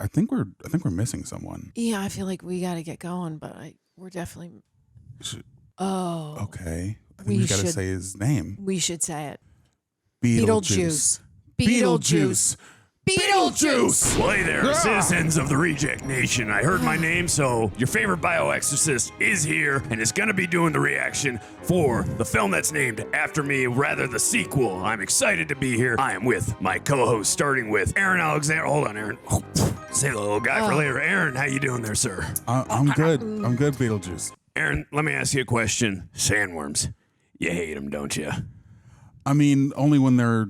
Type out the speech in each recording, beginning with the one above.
I think we're missing someone. Yeah, I feel like we got to get going, but we're definitely. Oh. Okay. I think we got to say his name. We should say it. Beetlejuice. Beetlejuice. Beetlejuice. Well, hey there, citizens of the Reject Nation. I heard my name, so your favorite bioexorcist is here and is going to be doing the reaction for the film that's named after me, rather the sequel. I'm excited to be here. I am with my co-host, starting with Aaron Alexander. Hold on, Aaron. Save the little guy for later. Aaron, how you doing there, sir? I'm good. I'm good, Beetlejuice. Aaron, let me ask you a question. Sandworms, you hate them, don't you? I mean, only when they're...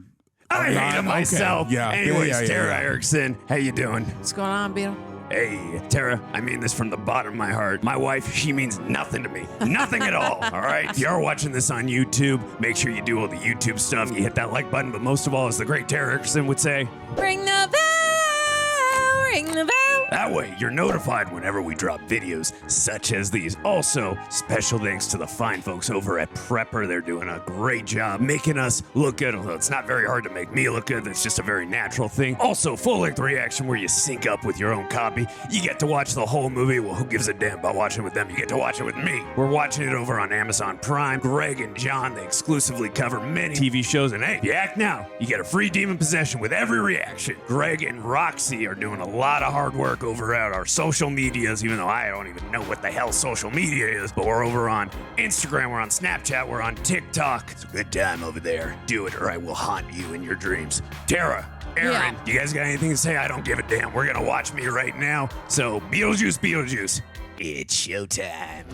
I hate them myself. Okay. Yeah. Anyways, Tara Erickson, how you doing? What's going on, Beetle? Hey, Tara, I mean this from the bottom of my heart. My wife, she means nothing to me. Nothing at all, all right? If you are watching this on YouTube, make sure you do all the YouTube stuff. You hit that like button, but most of all, as the great Tara Erickson would say, ring the bell, ring the bell. That way, you're notified whenever we drop videos such as these. Also, special thanks to the fine folks over at Prepper. They're doing a great job making us look good. Although it's not very hard to make me look good. That's just a very natural thing. Also, full-length reaction where you sync up with your own copy. You get to watch the whole movie. Well, who gives a damn about watching with them? You get to watch it with me. We're watching it over on Amazon Prime. Greg and John, they exclusively cover many TV shows. And hey, you act now, you get a free Demon Possession with every reaction. Greg and Roxy are doing a lot of hard work over at our social medias, even though I don't even know what the hell social media is, but we're over on Instagram, we're on Snapchat, we're on TikTok. It's a good time over there. Do it or I will haunt you in your dreams. Tara, Aaron, you guys got anything to say? I don't give a damn. We're gonna watch me right now. So Beetlejuice, Beetlejuice, it's showtime.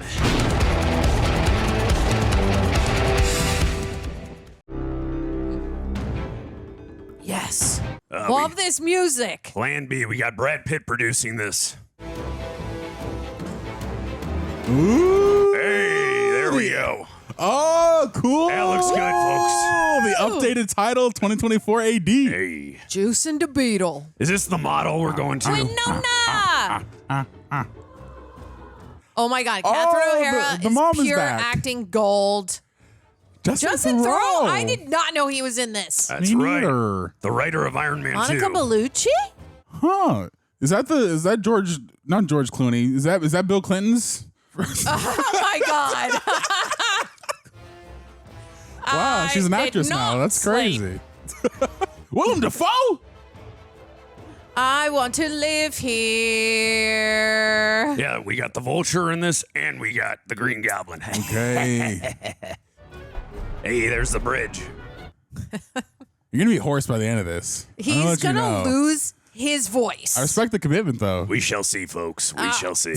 Yes. Love this music. Plan B, we got Brad Pitt producing this. Ooh. Hey, there we go. Oh, cool. That looks good, folks. Oh, the updated title, 2024 AD. Hey. Juice and the Beetle. Is this the model we're going to? Winona. Oh my God, Catherine O'Hara the mom is is pure back. acting gold. Justin Theroux. I did not know he was in this. That's Me right. neither. The writer of Iron Man 2. Monica Bellucci? Huh? Is that George? Not George Clooney. Is that Bill Clinton's? Oh my God. Wow, she's an I actress did now. not That's sleep. crazy. Willem Dafoe. I want to live here. Yeah, we got the Vulture in this, and we got the Green Goblin. Okay. Hey, there's the bridge. You're gonna be hoarse by the end of this. He's gonna lose his voice. I respect the commitment, though. We shall see, folks. We shall see.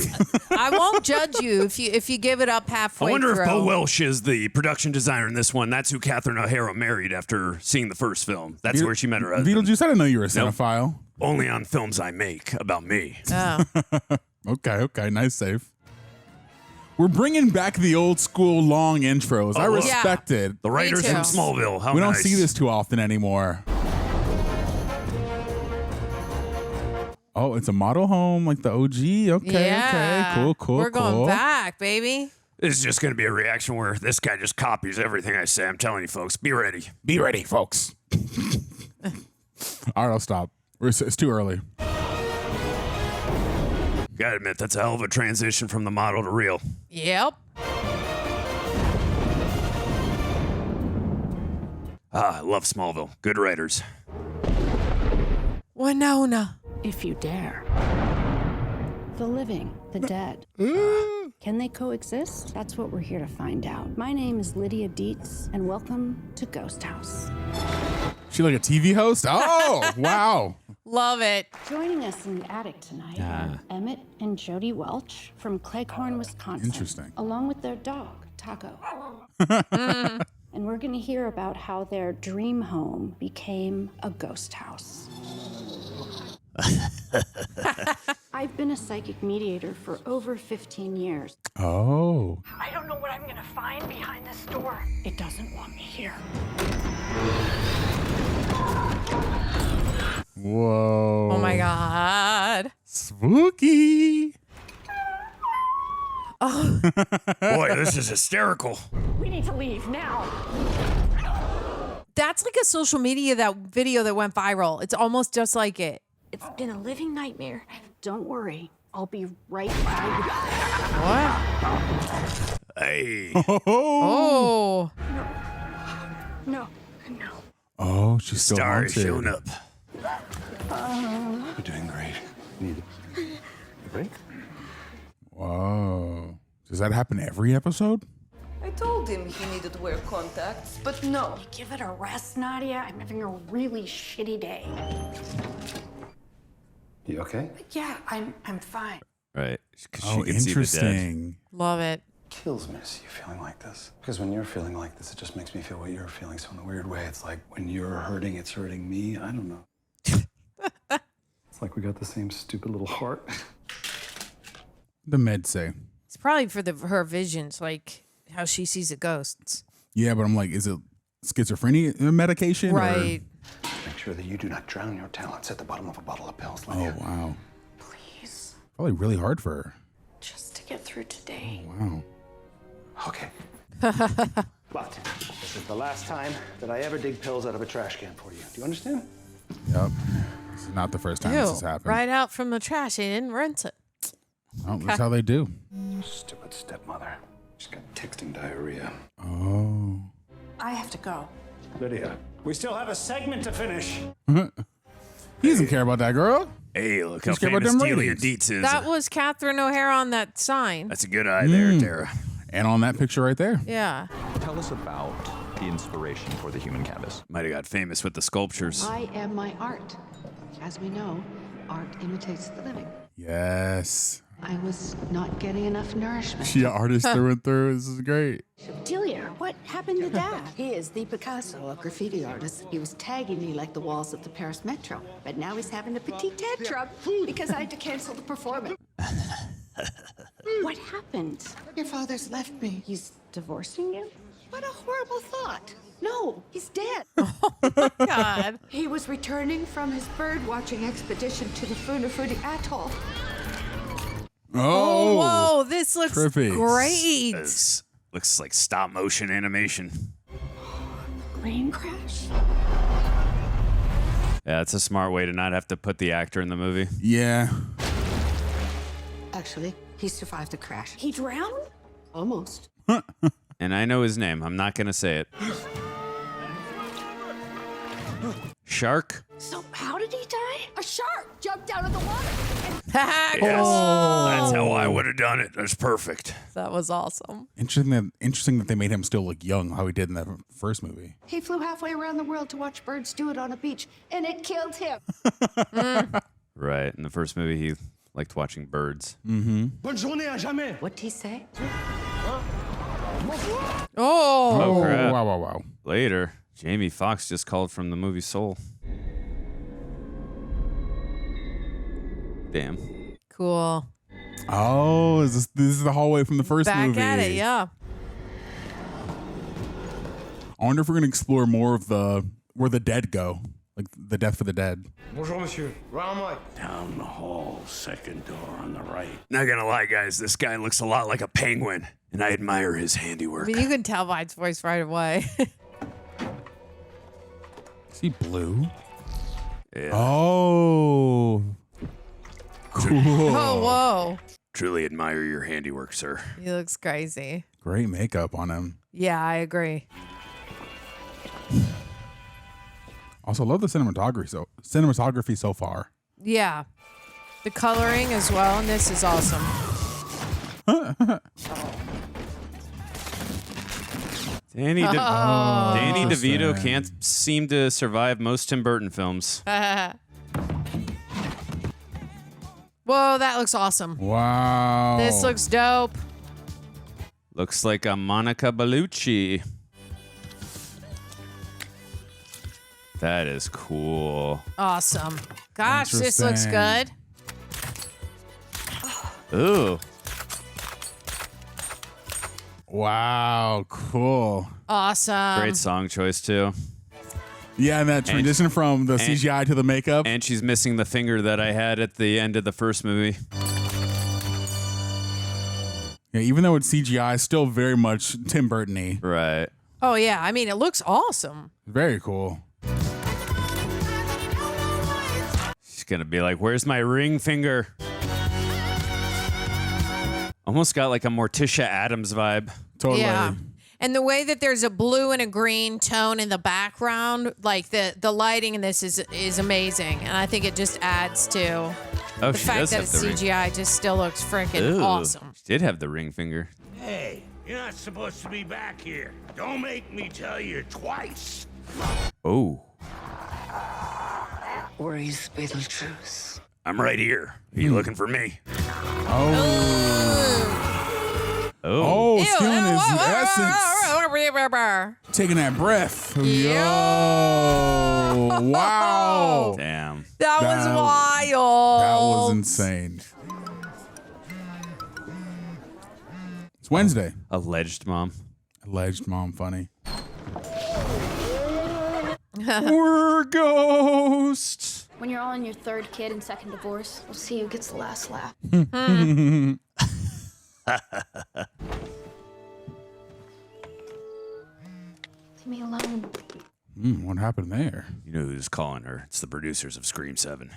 I won't judge you if you give it up halfway I wonder through. if Bo Welsh is the production designer in this one. That's who Catherine O'Hara married after seeing the first film. That's where she met her husband. Beetlejuice, I didn't know you were a cinephile. Only on films I make about me. Oh. Okay, nice save. We're bringing back the old school long intros. I respect it. The writers too. from Smallville. How We don't nice. see this too often anymore. Oh, it's a model home like the OG. Okay, cool. We're going back, baby. This is just going to be a reaction where this guy just copies everything I say. I'm telling you, folks. Be ready. Be ready, folks. All right, I'll stop. It's too early. Gotta admit, that's a hell of a transition from the model to real. Yep. I love Smallville. Good writers. Winona. If you dare. The living, the dead. Can they coexist? That's what we're here to find out. My name is Lydia Dietz, and welcome to Ghost House. She like a TV host? Oh, wow. Love it. Joining us in the attic tonight are Emmett and Jody Welch from Cleghorn, Wisconsin. Interesting. Along with their dog, Taco. And we're going to hear about how their dream home became a ghost house. I've been a psychic mediator for over 15 years. Oh. I don't know what I'm going to find behind this door. It doesn't want me here. Whoa. Oh my God. Spooky. Oh. Boy, this is hysterical. We need to leave now. That's like a social media video that went viral. It's almost just like it. It's been a living nightmare. Don't worry. I'll be right by What? Hey. Oh. No. Oh, she's still Stars haunted. showing up. You're doing great. Need a break? Whoa. Does that happen every episode? I told him he needed to wear contacts, but no. Give it a rest, Nadia. I'm having a really shitty day. You okay? Yeah, I'm fine. Right. 'Cause Oh, she can see the dead. interesting. Love it. Kills me to see you feeling like this. Because when you're feeling like this, it just makes me feel what you're feeling. So in a weird way, it's like when you're hurting, it's hurting me. I don't know. It's like we got the same stupid little heart. The meds say. It's probably for her visions, like how she sees the ghosts. Yeah, but I'm like, is it schizophrenia medication? or- Right. Make sure that you do not drown your talents at the bottom of a bottle of pills, Oh, Lydia. wow. Please, Probably really hard for her. just to get through today. Wow. Okay. But this is the last time that I ever dig pills out of a trash can for you. Do you understand? Yep. This is not the first time this has Ew. happened. Right out from the trash. They didn't rinse it. Oh, that's how they do. Stupid stepmother. She's got texting diarrhea. Oh. I have to go. Lydia, we still have a segment to finish. He doesn't care about that girl. Hey, look how Just care about famous them Delia ratings. Dietz is. That was Catherine O'Hara on that sign. That's a good eye there, Tara. And on that picture right there. Yeah. Tell us about the inspiration for the human canvas. Might have got famous with the sculptures. I am my art. As we know, art imitates the living. Yes. I was not getting enough nourishment. She an artist through and through. This is great. Delia, what happened to Dad? He is the Picasso, a graffiti artist. He was tagging me like the walls of the Paris Metro. But now he's having a petite tantrum because I had to cancel the performance. What happened? Your father's left me. He's divorcing you? What a horrible thought. No, he's dead. God. He was returning from his bird watching expedition to the Funafuti Atoll. Oh, whoa. This looks trippy. great. This looks like stop motion animation. Plane crash? Yeah, it's a smart way to not have to put the actor in the movie. Yeah. Actually, he survived the crash. He drowned? Almost. And I know his name. I'm not going to say it. Shark? So how did he die? A shark jumped out of the water. Yes. That's how I would have done it. That's perfect. That was awesome. Interesting that they made him still look young, how he did in that first movie. He flew halfway around the world to watch birds do it on a beach, and it killed him. Right. In the first movie, he liked watching birds. Bonne journée à jamais. What'd he say? Oh. Oh, crap. Wow. Later, Jamie Foxx just called from the movie Soul. Damn. Cool. Oh, this is the hallway from the first Back movie. at it, yeah. I wonder if we're gonna explore more of where the dead go, like the death for the dead. Bonjour, monsieur. Round Mike. Down the hall, second door on the right. Not gonna lie, guys, this guy looks a lot like a penguin, and I admire his handiwork. I mean, you can tell by its voice right away. Is he blue? Yeah. Oh. Cool. Oh, whoa. Truly admire your handiwork, sir. He looks crazy. Great makeup on him. Yeah, I agree. Also, love the cinematography so far. Yeah. The coloring as well, and this is awesome. Danny interesting. DeVito can't seem to survive most Tim Burton films. Whoa, that looks awesome. Wow. This looks dope. Looks like a Monica Bellucci. That is cool. Awesome. Gosh, this looks good. Ooh. Wow, cool. Awesome. Great song choice, too. Yeah, and that transition from the CGI to the makeup. And she's missing the finger that I had at the end of the first movie. Yeah, even though it's CGI, still very much Tim Burton-y. Right. Oh, yeah. I mean, it looks awesome. Very cool. She's gonna be like, where's my ring finger? Almost got like a Morticia Addams vibe. Totally. Yeah. And the way that there's a blue and a green tone in the background, like the lighting in this is amazing. And I think it just adds to the fact that it's CGI just still looks freaking awesome. She did have the ring finger. Hey, you're not supposed to be back here. Don't make me tell you twice. Oh. Where is Beetlejuice? I'm right here. Are you looking for me? Oh, stealing his essence. Taking that breath. Yo. Wow. Damn. That was wild. That was insane. It's Wednesday. Alleged mom. Alleged mom funny. We're ghosts. When you're all in your third kid and second divorce, we'll see who gets the last laugh. Leave me alone. What happened there? You know who's calling her? It's the producers of Scream 7.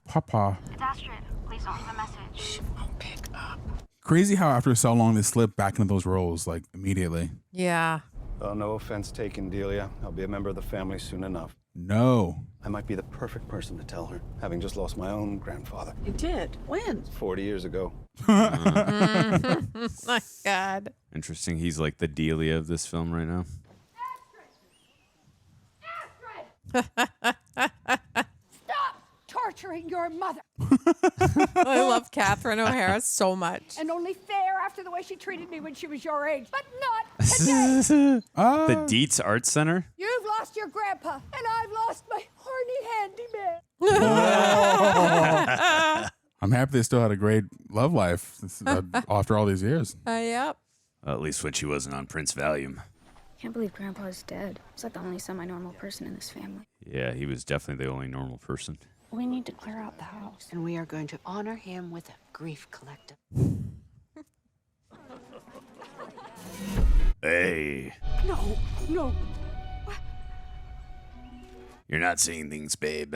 Papa. It's Astrid. Please don't leave a message. She won't pick up. Crazy how after so long they slip back into those roles, like, immediately. Yeah. Oh, no offense taken, Delia. I'll be a member of the family soon enough. No. I might be the perfect person to tell her, having just lost my own grandfather. You did? When? 40 years ago. My God. Interesting. He's like the Delia of this film right now. Stop torturing your mother. I love Catherine O'Hara so much. And only fair after the way she treated me when she was your age. But not today. The Dietz Art Center. You've lost your grandpa, and I've lost my horny handyman. I'm happy they still had a great love life after all these years. Yep. Well, at least when she wasn't on Prince Valium. Can't believe grandpa's dead. He's like the only semi-normal person in this family. Yeah, he was definitely the only normal person. We need to clear out the house. And we are going to honor him with a grief collective. Hey. No, no. You're not seeing things, babe.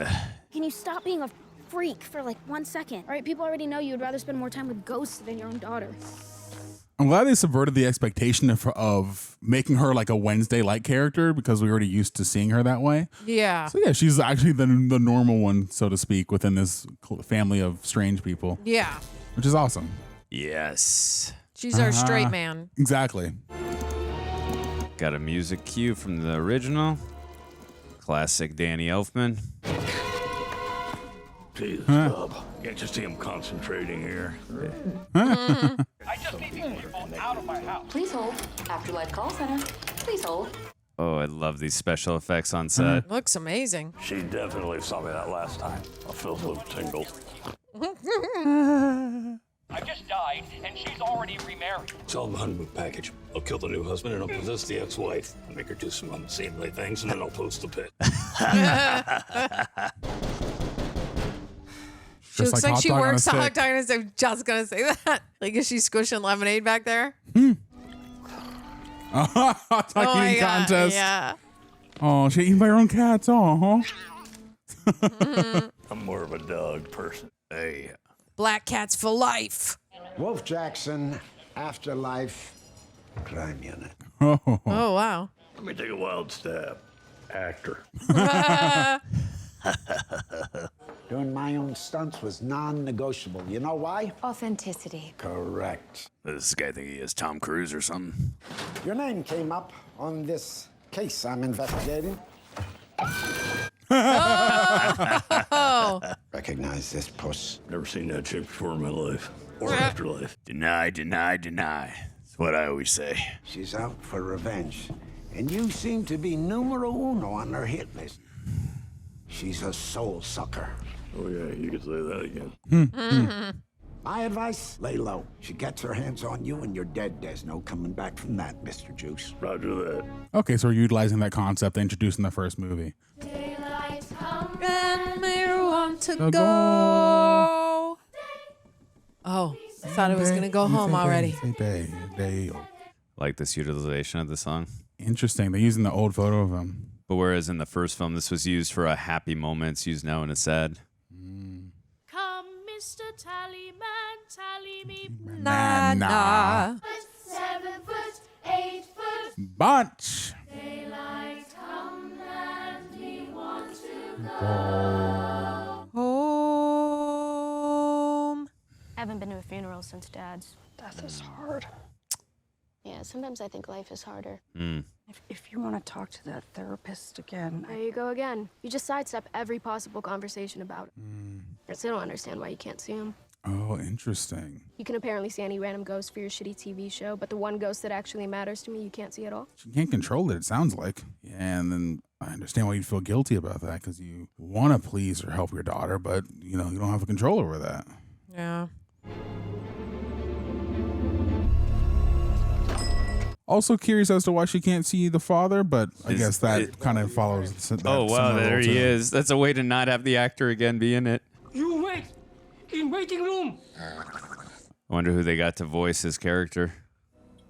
Can you stop being a freak for like 1 second? All right, people already know you'd rather spend more time with ghosts than your own daughter. I'm glad they subverted the expectation of making her like a Wednesday-like character because we already used to seeing her that way. Yeah. So yeah, she's actually the normal one, so to speak, within this family of strange people. Yeah. Which is awesome. Yes. She's our straight man. Exactly. Got a music cue from the original. Classic Danny Elfman. Jeez, Bob. Can't you see him concentrating here? I just need these people out of my house. Please hold. Afterlife call center. Please hold. Oh, I love these special effects on set. Looks amazing. She definitely saw me that last time. I feel so tingle. I just died, and she's already remarried. Sell the honeymoon package. I'll kill the new husband and I'll possess the ex-wife. I'll make her do some unseemly things and then I'll post the pit. She looks like she works a hot dog. I was just going to say that. Like, is she squishing lemonade back there? Hot dog eating God, contest. yeah. Oh, she eating by her own cats. Oh, I'm more of a dog person. Hey. Black cats for life. Wolf Jackson, Afterlife, Crime Unit. Oh, wow. Let me take a wild stab. Actor. Doing my own stunts was non-negotiable. You know why? Authenticity. Correct. Does this guy think he is Tom Cruise or something? Your name came up on this case I'm investigating. Oh. Recognize this puss? Never seen that chick before in my life. Or afterlife. Deny, deny, deny. That's what I always say. She's out for revenge. And you seem to be numero uno on her hit list. She's a soul sucker. Oh, yeah, you could say that again. My advice, lay low. She gets her hands on you and you're dead. There's no coming back from that, Mr. Juice. Roger that. Okay, so we're utilizing that concept they introduced in the first movie. And we want to go. Oh, I thought it was going to go home already. Day. Like this utilization of the song. Interesting. They're using the old photo of him. But whereas in the first film, this was used for a happy moment, it's used now in a sad. Come, Mr. Tallyman, tally me. Nah. 7 foot, 8 foot. Bunch. Daylight come and we want to go home. I haven't been to a funeral since Dad's. Death is hard. Yeah, sometimes I think life is harder. If you want to talk to that therapist again, There you go again. You just sidestep every possible conversation about it. I still don't understand why you can't see him. Oh, interesting. You can apparently see any random ghost for your shitty TV show, but the one ghost that actually matters to me, you can't see at all. She can't control it, it sounds like. Yeah, and then I understand why you'd feel guilty about that, because you want to please or help your daughter, but, you know, you don't have a control over that. Yeah. Also curious as to why she can't see the father, but I guess that kind of follows. That Oh, wow, there he is. That's a way to not have the actor again be in it. You wait in waiting room. I wonder who they got to voice his character.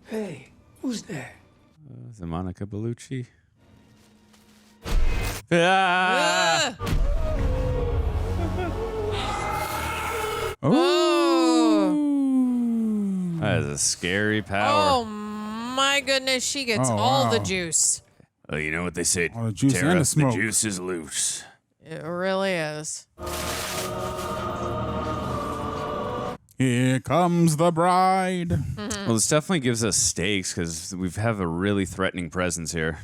Hey, who's there? Is it Monica Bellucci? Ah! Oh. That is a scary power. Oh my goodness, she gets all the juice. Oh, you know what they say? All the juice Tara, and the smoke. juice is loose. It really is. Here comes the bride. Well, this definitely gives us stakes because we have a really threatening presence here.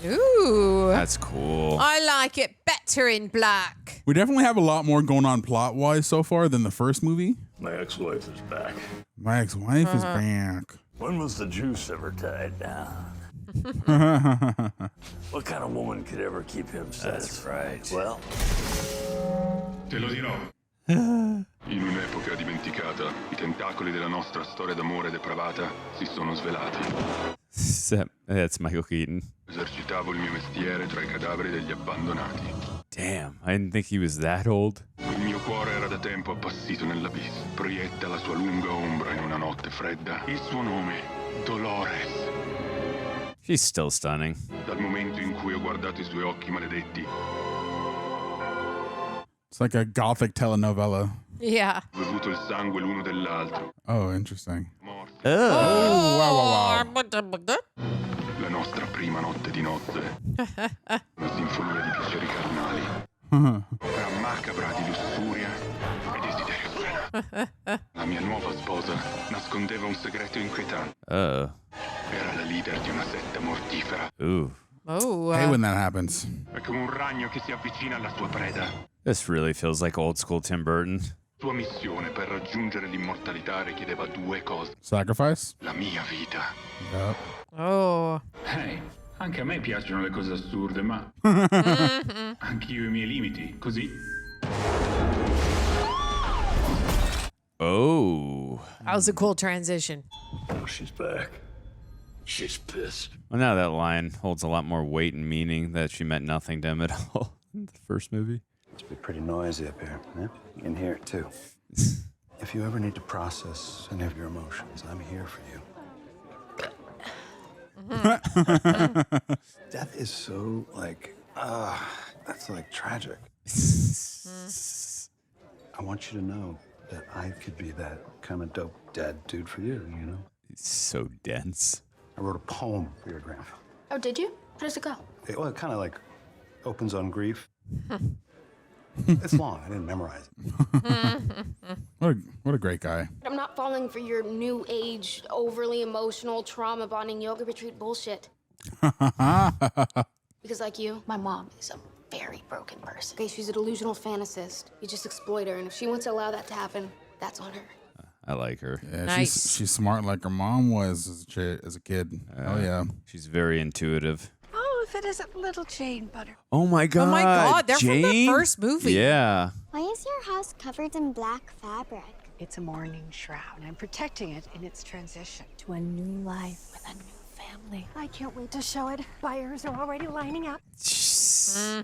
Ooh. That's cool. I like it better in black. We definitely have a lot more going on plot-wise so far than the first movie. My ex-wife is back. My ex-wife is back. When was the juice ever tied down? What kind of woman could ever keep him satisfied? That's right. Well, Te lo dirò. In un'epoca dimenticata, I tentacoli della nostra storia d'amore depravata si sono svelati. That's Michael Keaton. Esercitavo il mio mestiere tra I cadaveri degli abbandonati. Damn, I didn't think he was that old. Il mio cuore era da tempo appassito nell'abisso. Proietta la sua lunga ombra in una notte fredda. Il suo nome, Dolores. She's still stunning. Dal momento in cui ho guardato I suoi occhi maledetti, It's like a gothic telenovela. Yeah. ho bevuto il sangue l'uno dell'altro. Oh, interesting. Oh, wow. La nostra prima notte di nozze. Una sinfonia di piaceri carnali. Opera macabra di lussuria e desiderio sfrenato. La mia nuova sposa nascondeva un segreto inquietante. Era la leader di una setta mortifera. Ooh. Oh. Hey, when that happens. È come un ragno che si avvicina alla sua preda. This really feels like old school Tim Burton. Sua missione per raggiungere l'immortalità richiedeva due cose. Sacrifice? La mia vita. Yep. Oh. Hey, anche a me piacciono le cose assurde, ma anch'io i miei limiti, così. Oh. That was a cool transition. oh, she's back. She's pissed. Well, now that line holds a lot more weight and meaning that she meant nothing to him at all in the first movie. It's be pretty noisy up here. Yeah? You can hear it too. If you ever need to process any of your emotions, I'm here for you. Death is so that's like tragic. I want you to know that I could be that kind of dope dead dude for you, you know? It's so dense. I wrote a poem for your grandpa. Oh, did you? How does it go? It kind of like opens on grief. It's long. I didn't memorize it. What a great guy. I'm not falling for your new age, overly emotional, trauma bonding yoga retreat bullshit. Because like you, my mom is a very broken person. Okay, she's a delusional fantasist. You just exploit her, and if she wants to allow that to happen, that's on her. I like her. Yeah, Nice. she's smart like her mom was as a kid. Oh, yeah. She's very intuitive. Oh, if it isn't little Jane Butter. Oh my God. Oh my God, they're from the Jane? first movie. Yeah. Why is your house covered in black fabric? It's a mourning shroud. I'm protecting it in its transition to a new life with a new family. I can't wait to show it. Buyers are already lining up. Yes.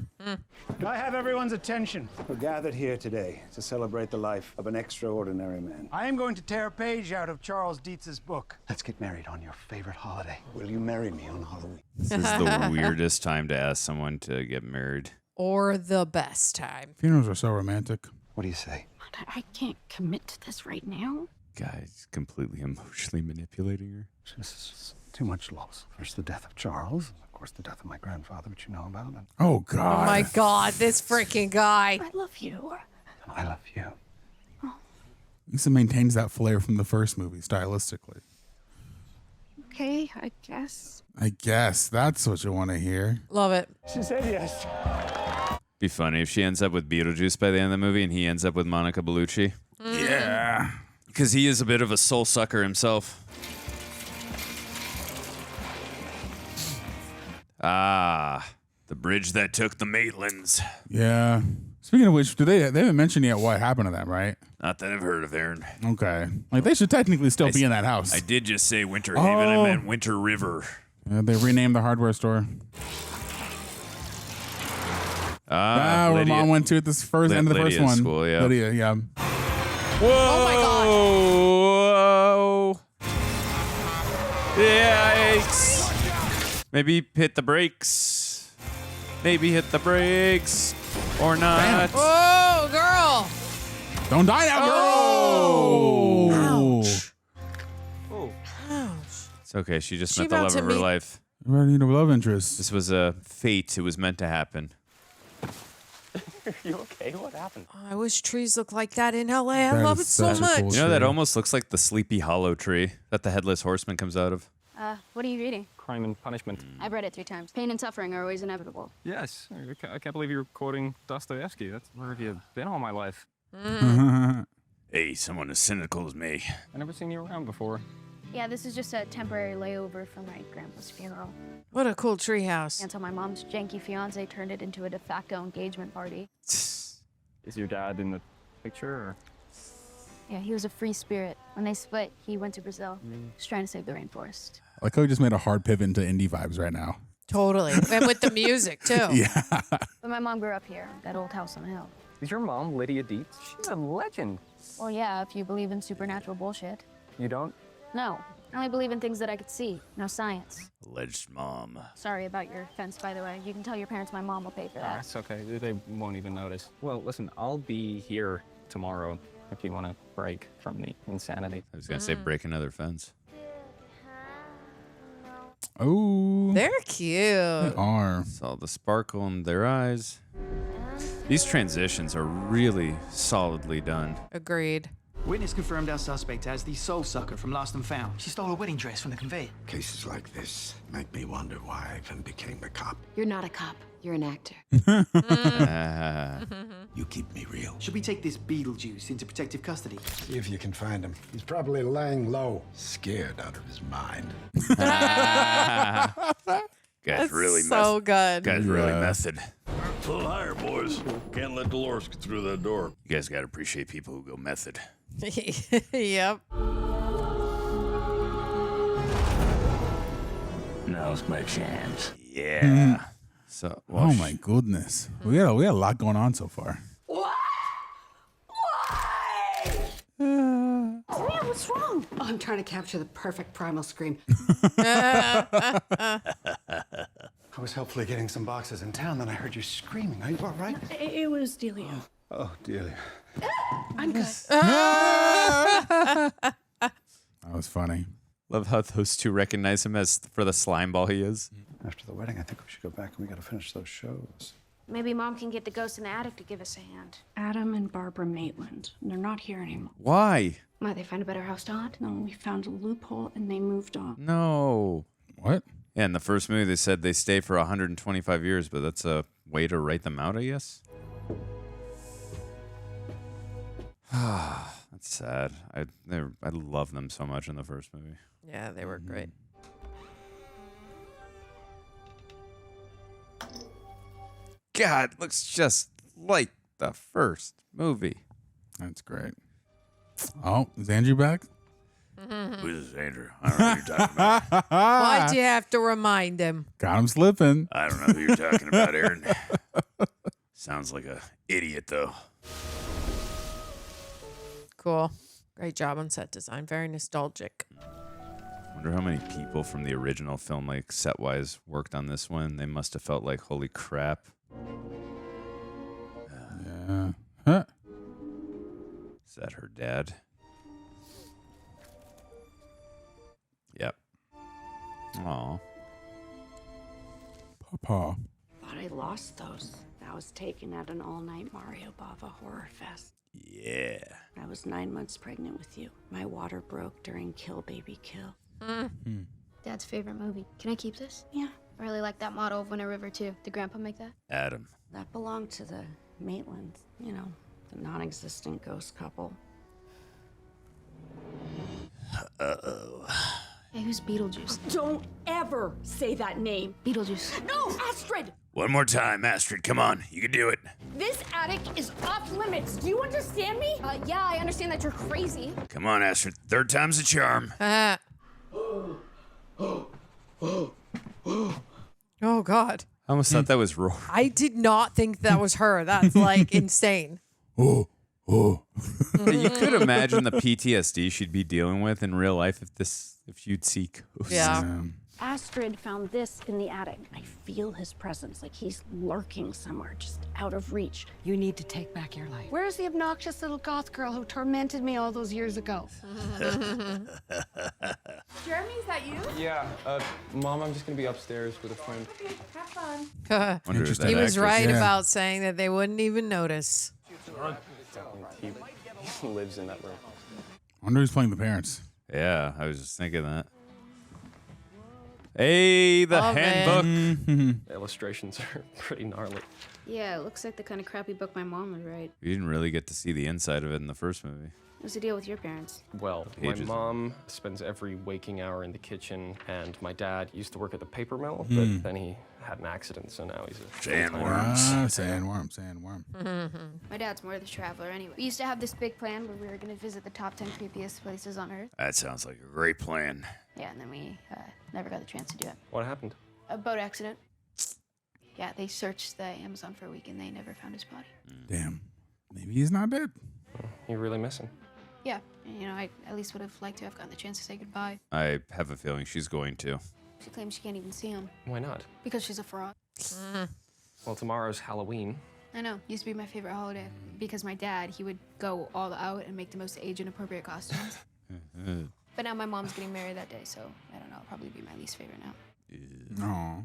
Can I have everyone's attention? We're gathered here today to celebrate the life of an extraordinary man. I am going to tear a page out of Charles Dietz's book. Let's get married on your favorite holiday. Will you marry me on Halloween? This is the weirdest time to ask someone to get married. Or the best time. Funerals are so romantic. What do you say? I can't commit to this right now. Guy's completely emotionally manipulating her. This is too much loss. First, the death of Charles. Of course, the death of my grandfather, which you know about. And Oh, God. Oh my God, this freaking guy. I love you. I love you. Lisa maintains that flair from the first movie stylistically. Okay, I guess. I guess that's what you want to hear. Love it. She said yes. Be funny if she ends up with Beetlejuice by the end of the movie and he ends up with Monica Bellucci. Yeah. Because he is a bit of a soul sucker himself. Ah, the bridge that took the Maitlands. Yeah. Speaking of which, they haven't mentioned yet what happened to them, right? Not that I've heard of, Aaron. Okay. Like, they should technically still be in that house. I did just say Winter Haven. I meant Winter River. Yeah, they renamed the hardware store. Where Lydia. Mom went to at this first end of the first Lydia's one. school, yeah. Lydia, yeah. Whoa! Oh my God. Whoa! Yikes! Maybe hit the brakes. Maybe hit the brakes. Or not. Whoa, girl. Don't die now, girl! Ouch. It's okay. She just She met the about love to of her meet- life. Ready to love interest. This was a fate. It was meant to happen. Are you okay? What happened? I wish trees looked like that in LA. I That love is it so such a much. cool You know, that tree. almost looks like the Sleepy Hollow tree that the Headless Horseman comes out of. What are you reading? Crime and Punishment. I've read it 3 times. Pain and suffering are always inevitable. Yes. I can't believe you're quoting Dostoevsky. That's where have you been all my life? Hey, someone as cynical as me. I've never seen you around before. Yeah, this is just a temporary layover for my grandpa's funeral. What a cool treehouse. Until my mom's janky fiance turned it into a de facto engagement party. Is your dad in the picture? Or? Yeah, he was a free spirit. When they split, he went to Brazil. He's trying to save the rainforest. I like how we just made a hard pivot into indie vibes right now. Totally. And with the music, too. Yeah. But my mom grew up here, that old house on the hill. Is your mom Lydia Dietz? She's a legend. Well, yeah, if you believe in supernatural bullshit. You don't? No, I only believe in things that I could see. No science. Alleged mom. Sorry about your fence, by the way. You can tell your parents my mom will pay for that. That's okay. They won't even notice. Well, listen, I'll be here tomorrow if you want to break from the insanity. I was going to say break another fence. Oh. They're cute. They are. Saw the sparkle in their eyes. These transitions are really solidly done. Agreed. Witness confirmed our suspect as the soul sucker from Lost and Found. She stole a wedding dress from the conveyor. Cases like this make me wonder why I even became a cop. You're not a cop. You're an actor. You keep me real. Should we take this Beetlejuice into protective custody? If you can find him. He's probably laying low, scared out of his mind. Guy's really so good. Guy's really method. A little higher, boys. Can't let Dolores get through that door. You guys gotta appreciate people who go method. Yep. Now's my chance. Yeah. So, Oh my goodness. We got a lot going on so far. Maria, what's wrong? Oh, I'm trying to capture the perfect primal scream. I was helpfully getting some boxes in town, then I heard you screaming. Are you all right? It was Delia. Oh, dearly. I'm good. That was funny. Love how those two recognize him as for the slime ball he is. After the wedding, I think we should go back and we gotta finish those shows. Maybe Mom can get the ghost in the attic to give us a hand. Adam and Barbara Maitland. They're not here anymore. Why? Might they find a better house to haunt? No, we found a loophole and they moved on. No. What? Yeah, in the first movie, they said they stay for 125 years, but that's a way to write them out, I guess. That's sad. I love them so much in the first movie. Yeah, they were great. God, looks just like the first movie. That's great. Oh, is Andrew back? Who's this, Andrew? I don't know who you're talking about. Why'd you have to remind him? Got him slipping. I don't know who you're talking about, Aaron. Sounds like a idiot, though. Cool. Great job on set design. Very nostalgic. Wonder how many people from the original film, like set-wise, worked on this one. They must have felt like, holy crap. Yeah. Huh. Is that her dad? Yep. Aw. Papa. Thought I lost those. I was taken at an all-night Mario Bava horror fest. Yeah. I was 9 months pregnant with you. My water broke during Kill Baby Kill. Dad's favorite movie. Can I keep this? Yeah. I really like that model of Winter River, too. Did Grandpa make that? Adam. That belonged to the Maitlands. You know, the non-existent ghost couple. Uh-oh. Hey, who's Beetlejuice? Don't ever say that name. Beetlejuice. No, Astrid! One more time, Astrid. Come on. You can do it. This attic is off limits. Do you understand me? Yeah, I understand that you're crazy. Come on, Astrid. Third time's a charm. Oh, God. I almost thought that was Roar. I did not think that was her. That's like insane. Oh. You could imagine the PTSD she'd be dealing with in real life if you'd see ghosts. Yeah. Astrid found this in the attic. I feel his presence, like he's lurking somewhere, just out of reach. You need to take back your life. Where's the obnoxious little goth girl who tormented me all those years ago? Jeremy, is that you? Yeah, Mom, I'm just gonna be upstairs with a friend. Okay, have fun. He was right about saying that they wouldn't even notice. He lives in that room. Wonder who's playing the parents. Yeah, I was just thinking that. Hey, the handbook. The illustrations are pretty gnarly. Yeah, it looks like the kind of crappy book my mom would write. You didn't really get to see the inside of it in the first movie. What's the deal with your parents? Well, Pages. my mom spends every waking hour in the kitchen, and my dad used to work at the paper mill, but then he had an accident, so now he's a Sandworm. My dad's more the traveler anyway. We used to have this big plan where we were going to visit the top 10 creepiest places on Earth. That sounds like a great plan. Yeah, and then we never got the chance to do it. What happened? A boat accident. Yeah, they searched the Amazon for a week and they never found his body. Damn. Maybe he's not dead. You really miss him? Yeah, and, you know, I at least would have liked to have gotten the chance to say goodbye. I have a feeling she's going to. She claims she can't even see him. Why not? Because she's a fraud. Well, tomorrow's Halloween. I know. Used to be my favorite holiday. Because my dad, he would go all out and make the most age-inappropriate costumes. But now my mom's getting married that day, so I don't know. It'll probably be my least favorite now. No.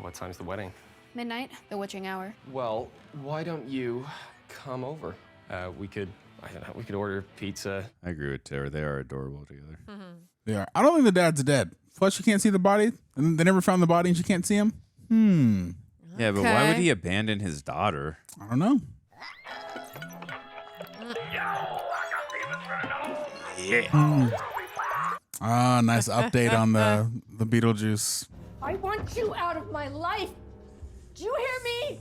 What time's the wedding? Midnight, the witching hour. Well, why don't you come over? We could order pizza. I agree with Tara. They are adorable together. They are. I don't think the dad's dead. Plus, she can't see the body, and they never found the body, and she can't see him. Yeah, but why would he abandon his daughter? I don't know. Yeah. Nice update on the Beetlejuice. I want you out of my life. Do you hear me?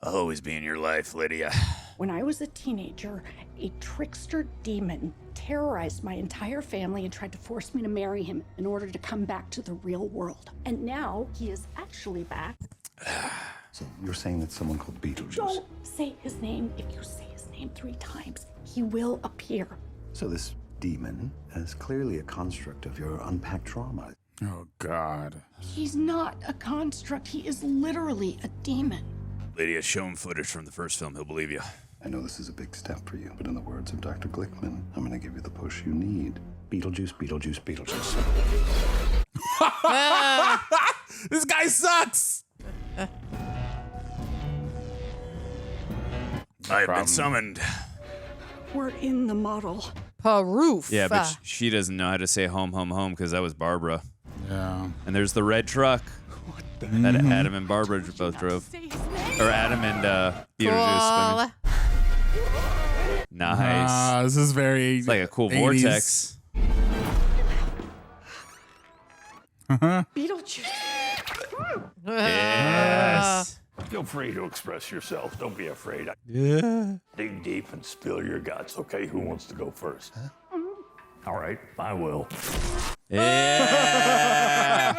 I'll always be in your life, Lydia. When I was a teenager, a trickster demon terrorized my entire family and tried to force me to marry him in order to come back to the real world. And now he is actually back. So you're saying that someone called Beetlejuice? Don't say his name. If you say his name 3 times, he will appear. So this demon is clearly a construct of your unpacked trauma. Oh, God. He's not a construct. He is literally a demon. Lydia, show him footage from the first film. He'll believe you. I know this is a big step for you, but in the words of Dr. Glickman, I'm going to give you the push you need. Beetlejuice, Beetlejuice, Beetlejuice. This guy sucks. I've been summoned. We're in the model. Roof. Yeah, but she doesn't know how to say home, home, home because that was Barbara. Yeah. And there's the red truck that Adam and Barbara both drove. Or Adam and Beetlejuice. Nice. This is very. It's like a cool 80s. vortex. Beetlejuice. Yes. Feel free to express yourself. Don't be afraid. Yeah. Dig deep and spill your guts, okay? Who wants to go first? All right, I will. Yeah.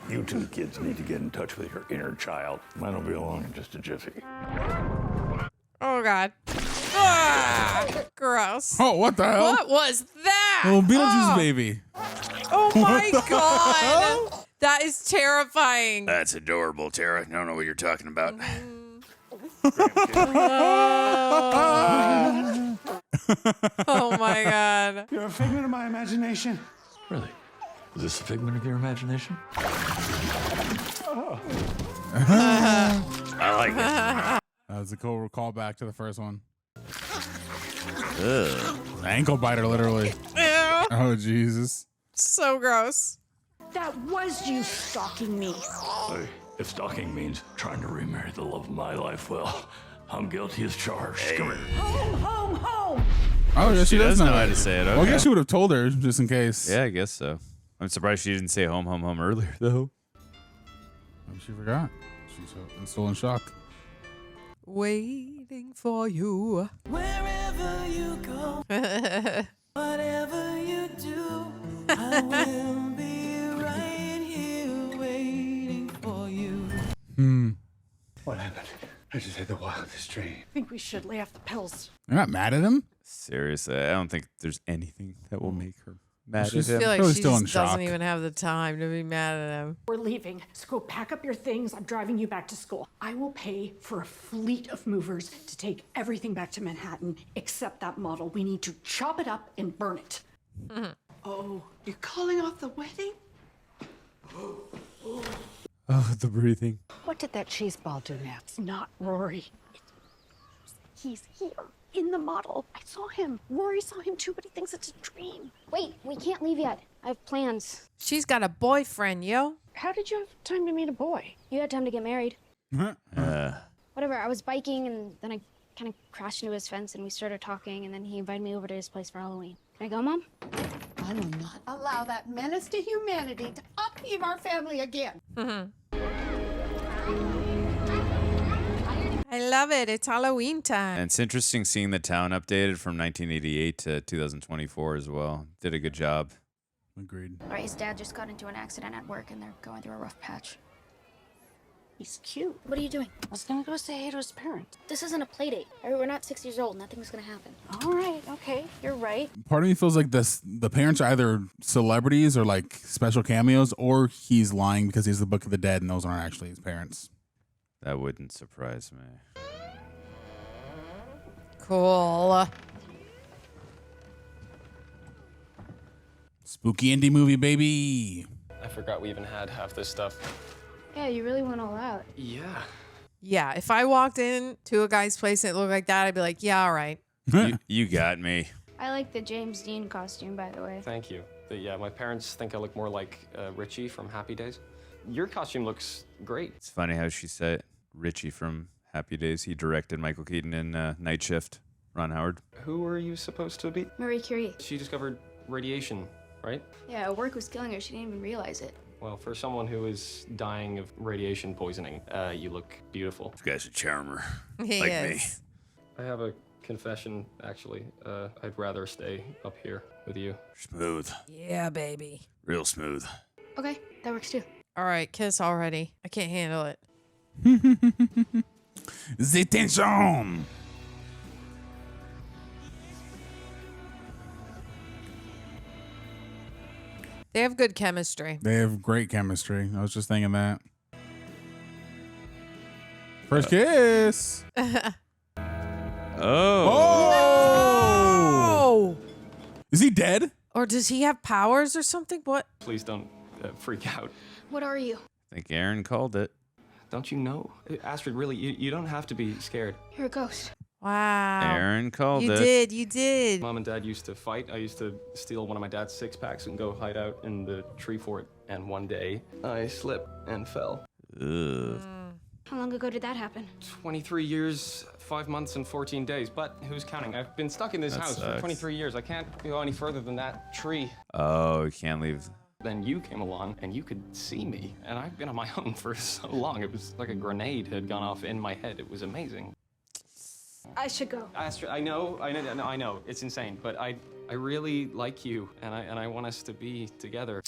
You two kids need to get in touch with your inner child. Mine will be along in just a jiffy. Oh, God. Ah, gross. Oh, what the hell? What was that? Little Beetlejuice baby. Oh, my God. That is terrifying. That's adorable, Tara. I don't know what you're talking about. Oh, my God. You're a figment of my imagination. Really? Is this a figment of your imagination? Oh. I like it. That was a cool callback to the first one. Ankle biter, literally. Ew. Oh, Jesus. So gross. That was you stalking me. Hey, if stalking means trying to remarry the love of my life, well, I'm guilty as charged. Come here. Home, home, home. Oh, yeah, she does know how to say it. Okay. Well, I guess she would have told her just in case. Yeah, I guess so. I'm surprised she didn't say home, home, home earlier, though. Maybe she forgot. She's still in shock. Waiting for you. Wherever you go, whatever you do, I will be right here waiting for you. What happened? I just had the wildest dream. I think we should lay off the pills. You're not mad at him? Seriously, I don't think there's anything that will make her mad at She's him. I feel like Probably she still in just shock. doesn't even have the time to be mad at him. We're leaving, so go pack up your things. I'm driving you back to school. I will pay for a fleet of movers to take everything back to Manhattan, except that model. We need to chop it up and burn it. Oh, you're calling off the wedding? Oh, the breathing. What did that cheese ball do now? It's not Rory. He's here in the model. I saw him. Rory saw him too, but he thinks it's a dream. Wait, we can't leave yet. I have plans. She's got a boyfriend, yo. How did you have time to meet a boy? You had time to get married. Whatever, I was biking and then I kind of crashed into his fence and we started talking and then he invited me over to his place for Halloween. Can I go, Mom? I will not allow that menace to humanity to upheave our family again. I love it. It's Halloween time. And it's interesting seeing the town updated from 1988 to 2024 as well. Did a good job. Agreed. All right, his dad just got into an accident at work and they're going through a rough patch. He's cute. What are you doing? I was gonna go say hey to his parents. This isn't a play date. We're not 6 years old. Nothing's gonna happen. All right, okay, you're right. Part of me feels like the parents are either celebrities or like special cameos, or he's lying because he's the Book of the Dead and those aren't actually his parents. That wouldn't surprise me. Cool. Spooky indie movie, baby. I forgot we even had half this stuff. Yeah, you really went all out. Yeah. Yeah, if I walked in to a guy's place and it looked like that, I'd be like, yeah, all right. You got me. I like the James Dean costume, by the way. Thank you. Yeah, my parents think I look more like Richie from Happy Days. Your costume looks great. It's funny how she said Richie from Happy Days. He directed Michael Keaton in Night Shift. Ron Howard. Who were you supposed to be? Marie Curie. She discovered radiation, right? Yeah, her work was killing her. She didn't even realize it. Well, for someone who is dying of radiation poisoning, you look beautiful. This guy's a charmer. He like is. me. I have a confession, actually. I'd rather stay up here with you. Smooth. Yeah, baby. Real smooth. Okay, that works too. All right, kiss already. I can't handle it. The tension. They have good chemistry. They have great chemistry. I was just thinking that. First kiss. Oh. Is he dead? Or does he have powers or something? What? Please don't freak out. What are you? I think Aaron called it. Don't you know? Astrid, really, you don't have to be scared. You're a ghost. Wow. Aaron called You it. did. You did. Mom and Dad used to fight. I used to steal one of my dad's six-packs and go hide out in the tree fort. And one day, I slipped and fell. Ugh. How long ago did that happen? 23 years, 5 months, and 14 days. But who's counting? I've been stuck in this That house for sucks. 23 years. I can't go any further than that tree. Oh, you can't leave. Then you came along and you could see me. And I've been on my own for so long. It was like a grenade had gone off in my head. It was amazing. I should go. Astrid, I know, it's insane, but I really like you, and I want us to be together.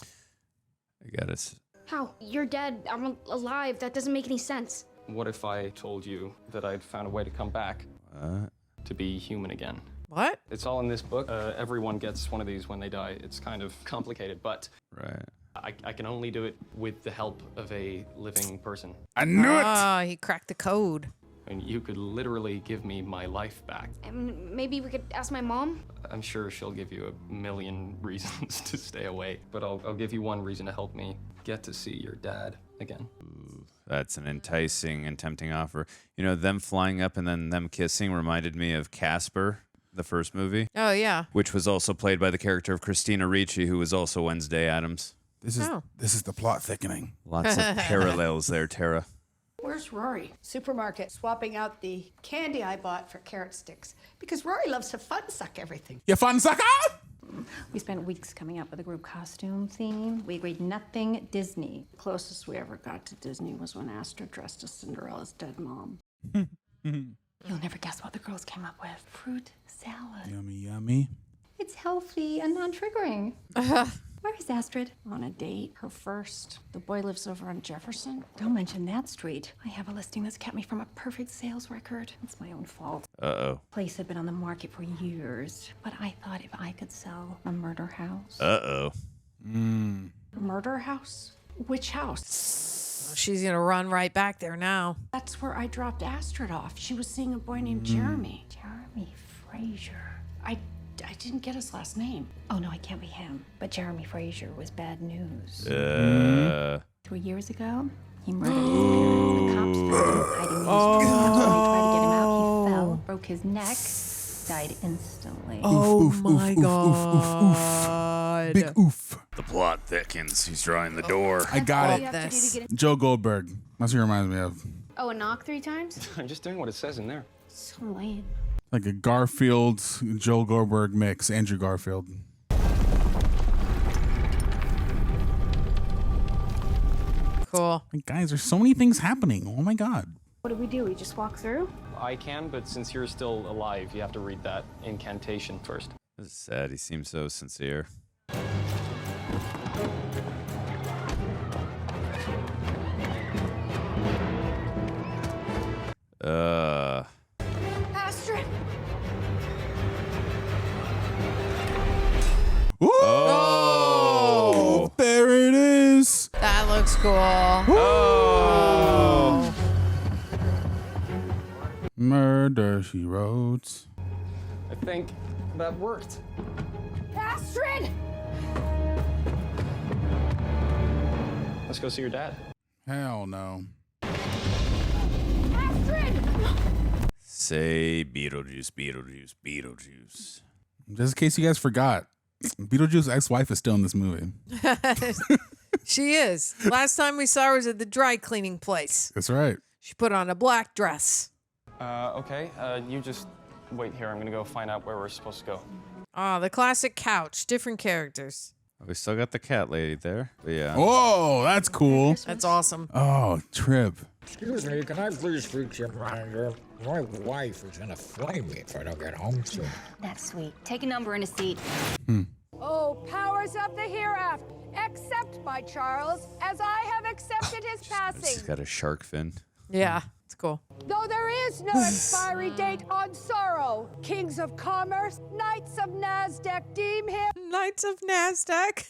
I got it. How? You're dead. I'm alive. That doesn't make any sense. What if I told you that I'd found a way to come back? To be human again? What? It's all in this book. Everyone gets one of these when they die. It's kind of complicated, but I can only do it with the help of a living person. I knew it! Oh, he cracked the code. And you could literally give me my life back. And maybe we could ask my mom? I'm sure she'll give you a million reasons to stay away, but I'll give you one reason to help me get to see your dad again. Ooh, that's an enticing and tempting offer. You know, them flying up and then them kissing reminded me of Casper, the first movie. Oh, yeah. Which was also played by the character of Christina Ricci, who was also Wednesday Addams. This is the plot thickening. Lots of parallels there, Tara. Where's Rory? Supermarket, swapping out the candy I bought for carrot sticks. Because Rory loves to fun suck everything. You fun sucker! We spent weeks coming up with a group costume theme. We agreed nothing Disney. Closest we ever got to Disney was when Astrid dressed as Cinderella's dead mom. You'll never guess what the girls came up with. Fruit salad. Yummy, yummy. It's healthy and non-triggering. Where is Astrid? On a date, her first. The boy lives over on Jefferson. Don't mention that street. I have a listing that's kept me from a perfect sales record. It's my own fault. Uh-oh. Place had been on the market for years, but I thought if I could sell a murder house. Uh-oh. A murder house? Which house? She's gonna run right back there now. That's where I dropped Astrid off. She was seeing a boy named Jeremy. Jeremy Fraser. I didn't get his last name. Oh, no, it can't be him. But Jeremy Fraser was bad news. 3 years ago, he murdered his parents. The cops found him hiding in his room. When they tried to get him out, he fell, broke his neck, died instantly. Oh, my God. Big oof. The plot thickens. He's drawing the door. I got You it. have to do to get in. Joe Goldberg. That's what he reminds me of. Oh, a knock 3 times? I'm just doing what it says in there. So lame. Like a Garfield, Joe Goldberg mix. Andrew Garfield. Cool. Like, guys, there's so many things happening. Oh my God. What do? We just walk through? I can, but since you're still alive, you have to read that incantation first. This is sad. He seems so sincere. Astrid! Oh, there it is. That looks cool. Oh. Murder, she wrote. I think that worked. Astrid! Let's go see your dad. Hell no. Astrid! Say Beetlejuice, Beetlejuice, Beetlejuice. Just in case you guys forgot, Beetlejuice's ex-wife is still in this movie. She is. Last time we saw her was at the dry cleaning place. That's right. She put on a black dress. Okay, you just wait here. I'm gonna go find out where we're supposed to go. Oh, the classic couch. Different characters. We still got the cat lady there. But yeah. Whoa, that's cool. That's awesome. Oh, Trip. Excuse me, can I please speak to your manager? My wife is gonna flame me if I don't get home soon. That's sweet. Take a number and a seat. Oh, powers of the hereafter, accept my Charles, as I have accepted his She's passing. got a shark fin. Yeah, it's cool. Though there is no expiry date on sorrow, kings of commerce, knights of Nasdaq deem him. Knights of Nasdaq.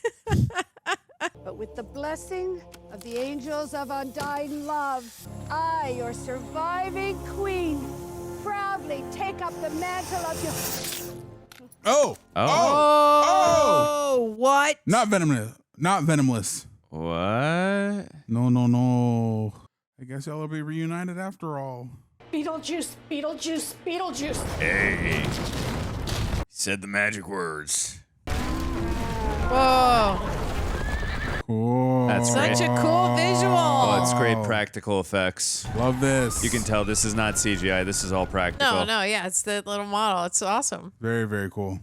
But with the blessing of the angels of undying love, I, your surviving queen, proudly take up the mantle of your... Oh, what? Not venomous. Not venomless. What? No. I guess y'all will be reunited after all. Beetlejuice, Beetlejuice, Beetlejuice. Hey. Said the magic words. Whoa. Cool. That's Such great. a cool visual. Oh, it's great practical effects. Love this. You can tell this is not CGI. This is all practical. No, yeah, it's the little model. It's awesome. Very, very cool.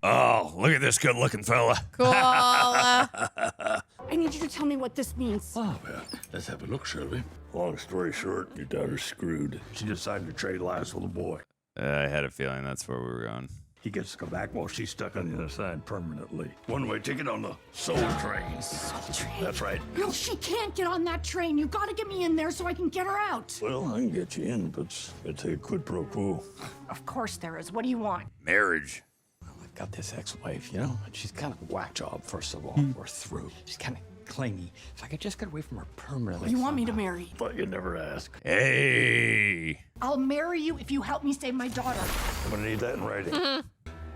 Oh, look at this good-looking fella. Cool. I I need you to tell me what this means. Oh, well, let's have a look, shall we? Long story short, your daughter's screwed. She decided to trade lives with a boy. I had a feeling that's where we were going. He gets to come back while she's stuck on the other side permanently. One-way ticket on the soul train. Soul train? That's right. No, she can't get on that train. You gotta get me in there so I can get her out. Well, I can get you in, but it's a quid pro quo. Of course there is. What do you want? Marriage. I've got this ex-wife, you know, and she's kind of a whack job, first of all. We're through. She's kind of clingy. If I could just get away from her permanently. You want me to marry? But you never ask. Hey. I'll marry you if you help me save my daughter. I'm gonna need that in writing.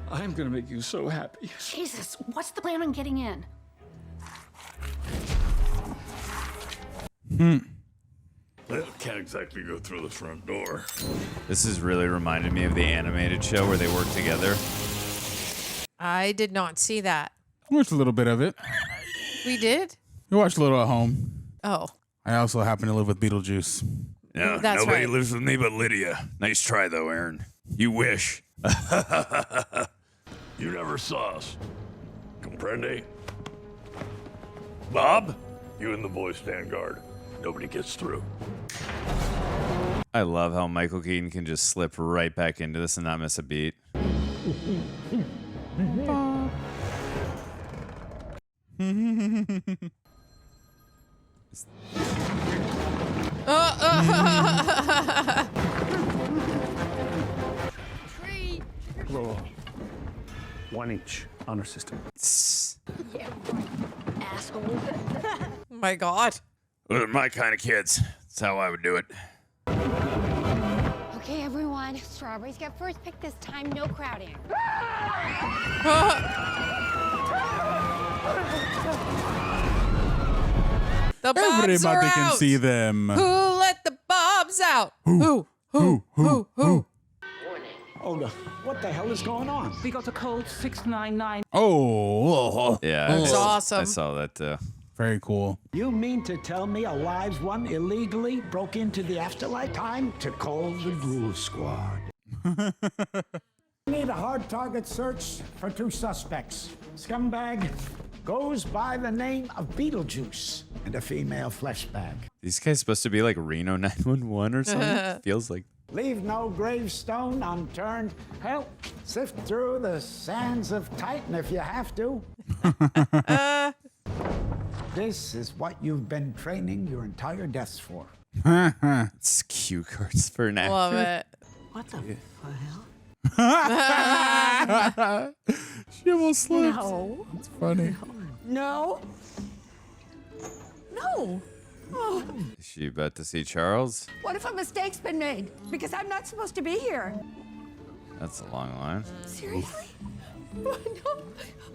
I am gonna make you so happy. Jesus, what's the plan on getting in? Well, can't exactly go through the front door. This is really reminded me of the animated show where they work together. I did not see that. I watched a little bit of it. We did? We watched a little at home. Oh. I also happen to live with Beetlejuice. No, That's nobody right. lives with me but Lydia. Nice try, though, Aaron. You wish. You never saw us. Comprende? Bob? You and the boys stand guard. Nobody gets through. I love how Michael Keaton can just slip right back into this and not miss a beat. Roll. One each. Honor system. Yeah, asshole. Oh my God. Those are my kind of kids. That's how I would do it. Okay, everyone. Strawberries get first pick this time. No crowding. The bobs Everybody are can out. see them. Who let the bobs out? Who? Hold on. What the hell is going on? We got a code 699. Oh. Yeah, That's awesome. I saw that too. Very cool. You mean to tell me a live one illegally broke into the afterlife? Time to call the Groove Squad. Need a hard target search for 2 suspects. Scumbag goes by the name of Beetlejuice and a female flesh bag. These guys supposed to be like Reno 911 or something? Feels like. Leave no gravestone unturned. Help sift through the sands of Titan if you have to. This is what you've been training your entire deaths for. It's cue cards for an actor. Love it. What the hell? She almost slipped. No. It's funny. No. No. Oh. Is she about to see Charles? What if a mistake's been made? Because I'm not supposed to be here. That's a long line. Seriously? Oh, no.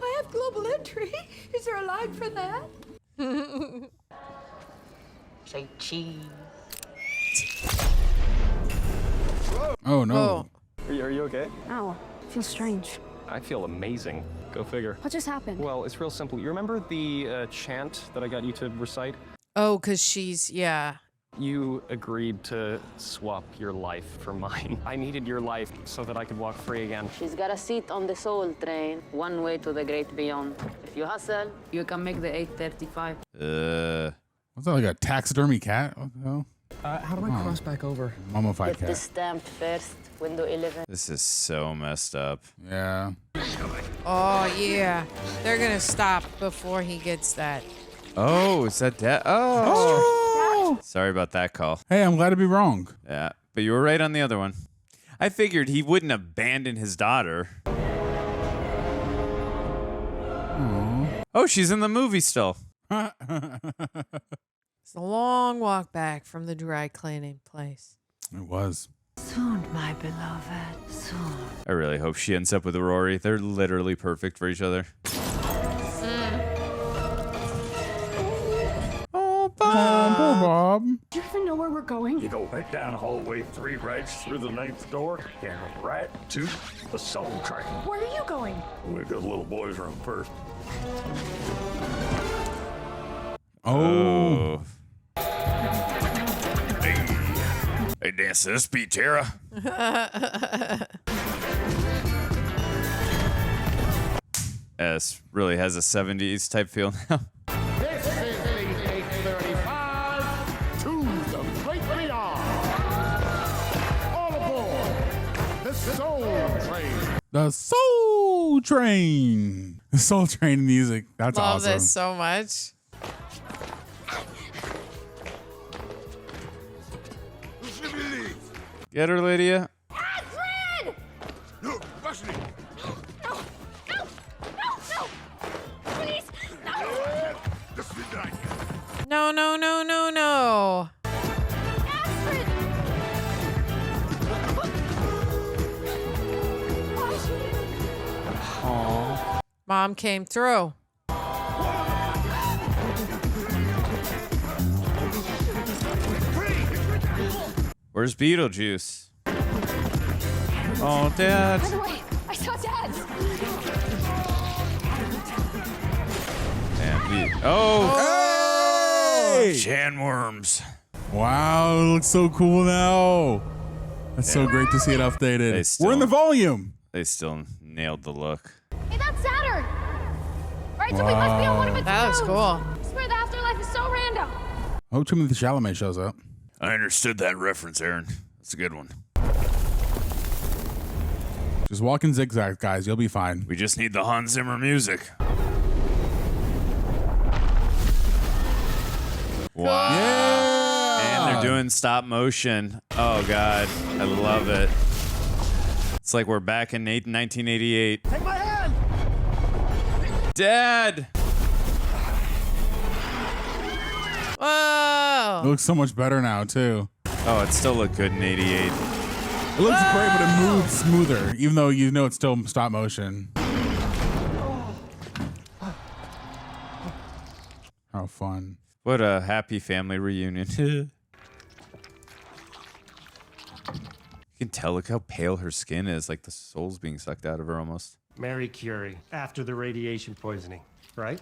I have global entry. Is there a line for that? Say cheese. Oh, no. Are you okay? Oh, feels strange. I feel amazing. Go figure. What just happened? Well, it's real simple. You remember the chant that I got you to recite? Oh, because she's, yeah. You agreed to swap your life for mine. I needed your life so that I could walk free again. She's got a seat on the soul train, one way to the great beyond. If you hustle, you can make the 8:35. What's that, like a taxidermy cat? What the hell? How do I cross back over? Mummified Get the cat. stamped first, window 11. This is so messed up. Yeah. Oh, yeah. They're going to stop before he gets that. Oh, is that Dad? Oh. Sorry about that call. Hey, I'm glad to be wrong. Yeah, but you were right on the other one. I figured he wouldn't abandon his daughter. Aww. Oh, she's in the movie still. It's a long walk back from the dry cleaning place. It was. Soon, my beloved, soon. I really hope she ends up with Rory. They're literally perfect for each other. Poor Bob. Do you even know where we're going? You go right down hallway 3, right through the 9th door, and right to the soul train. Where are you going? We go to the little boys' room first. Oh. Hey, dance to this beat, Tara. S really has a 70s type feel now. This The Soul Train. The Soul Train music. That's Love awesome. this so much. Get her, Lydia. Alfred! No, Rushley. No, no, no, no! Please, no! No, no, no, no, no. Alfred! Aww. Mom came through. Where's Beetlejuice? Oh, Dad. By the way, I saw Dad. Oh. Hey! Sandworms. Wow, it looks so cool now. That's so great to see it updated. We're in the volume. They still nailed the look. Hey, that's Saturn. Right, so we must be on one of its That was roads. cool. I swear the afterlife is so random. I hope Timothée Chalamet shows up. I understood that reference, Aaron. That's a good one. Just walk in zigzags, guys. You'll be fine. We just need the Hans Zimmer music. Wow. Yeah. And they're doing stop motion. Oh, God. I love it. It's like we're back in 1988. Take my hand! Dad! Whoa. It looks so much better now, too. Oh, it still looked good in 88. It looks great, but it moves smoother, even though you know it's still stop motion. How fun. What a happy family reunion. You can tell, look how pale her skin is. Like the soul's being sucked out of her almost. Mary Curie, after the radiation poisoning, right?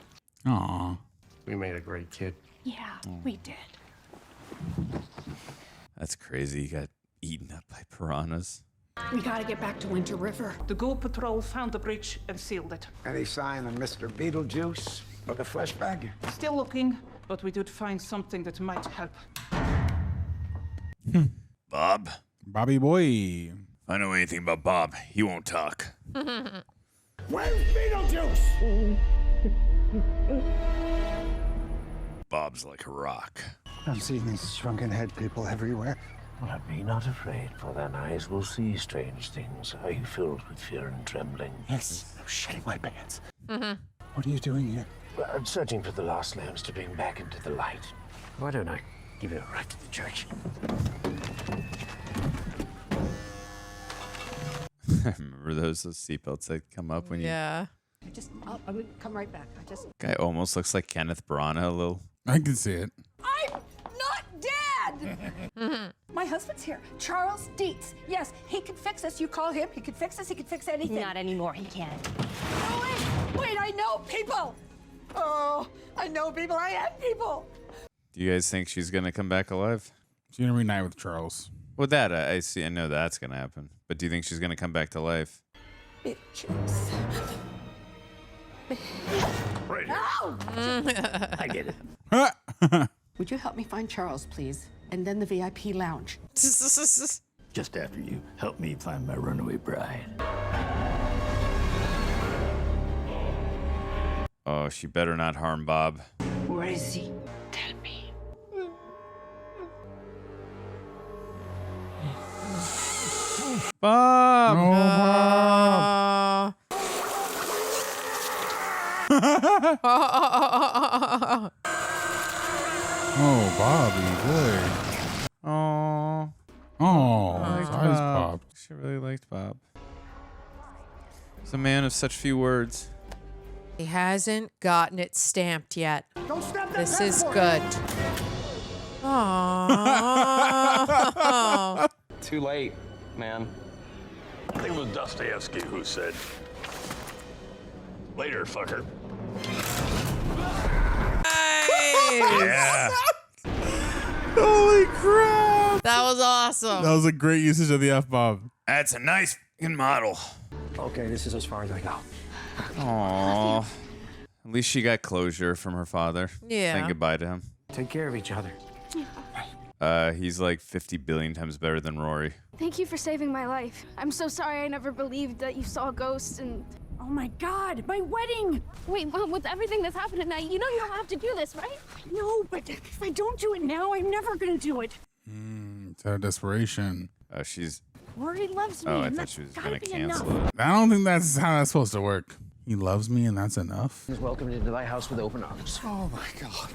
Aw. We made a great kid. Yeah, we did. That's crazy. You got eaten up by piranhas. We gotta get back to Winter River. The Gold Patrol found the bridge and sealed it. Any sign of Mr. Beetlejuice or the flesh bag? Still looking, but we did find something that might help. Bob? Bobby boy. If I know anything about Bob, he won't talk. Where's Beetlejuice? Bob's like a rock. I'm seeing these shrunken head people everywhere. Well, be not afraid, for thine eyes will see strange things. Are you filled with fear and trembling? Yes, I'm shitting my pants. Mm-hmm. What are you doing here? Well, I'm searching for the lost lambs to bring back into the light. Why don't I give you a ride to the church? Remember those seatbelts that come up when you... Yeah. I'm gonna come right back. Guy almost looks like Kenneth Branagh a little. I can see it. I'm not dead! My husband's here, Charles Dietz. Yes, he can fix us. You call him, he can fix us, he can fix anything. Not anymore, he can't. Oh, wait, I know people! Oh, I know people, I am people! Do you guys think she's going to come back alive? She's going to reunite with Charles. Well, that, I see. I know that's going to happen. But do you think she's going to come back to life? Bitches. Right No! I get it. Would you help me find Charles, please? And then the VIP lounge. Just after you help me find my runaway bride. Oh, she better not harm Bob. Where is he? Tell me. Bob! Oh, Bob. Oh, Bobby, boy. Oh. Oh, his eyes popped. She really liked Bob. He's a man of such few words. He hasn't gotten it stamped yet. Don't stamp that This is passport. good. Aww. Too late, man. I think it was Dostoevsky who said, "Later, fucker." Yeah. Holy crap! That was awesome. That was a great usage of the F-bomb. That's a nice fucking model. Okay, this is as far as I go. Aww. At least she got closure from her father. Yeah. Saying goodbye to him. Take care of each other. He's like 50 billion times better than Rory. Thank you for saving my life. I'm so sorry I never believed that you saw ghosts and... Oh my God, my wedding! Wait, Mom, with everything that's happened tonight, you know you don't have to do this, right? No, but if I don't do it now, I'm never gonna do it. It's out of desperation. She's... Rory loves me. Oh, I and thought that's she was gotta going to be cancel enough. it. I don't think that's how that's supposed to work. He loves me and that's enough. He's welcomed into my house with open arms. Oh my God.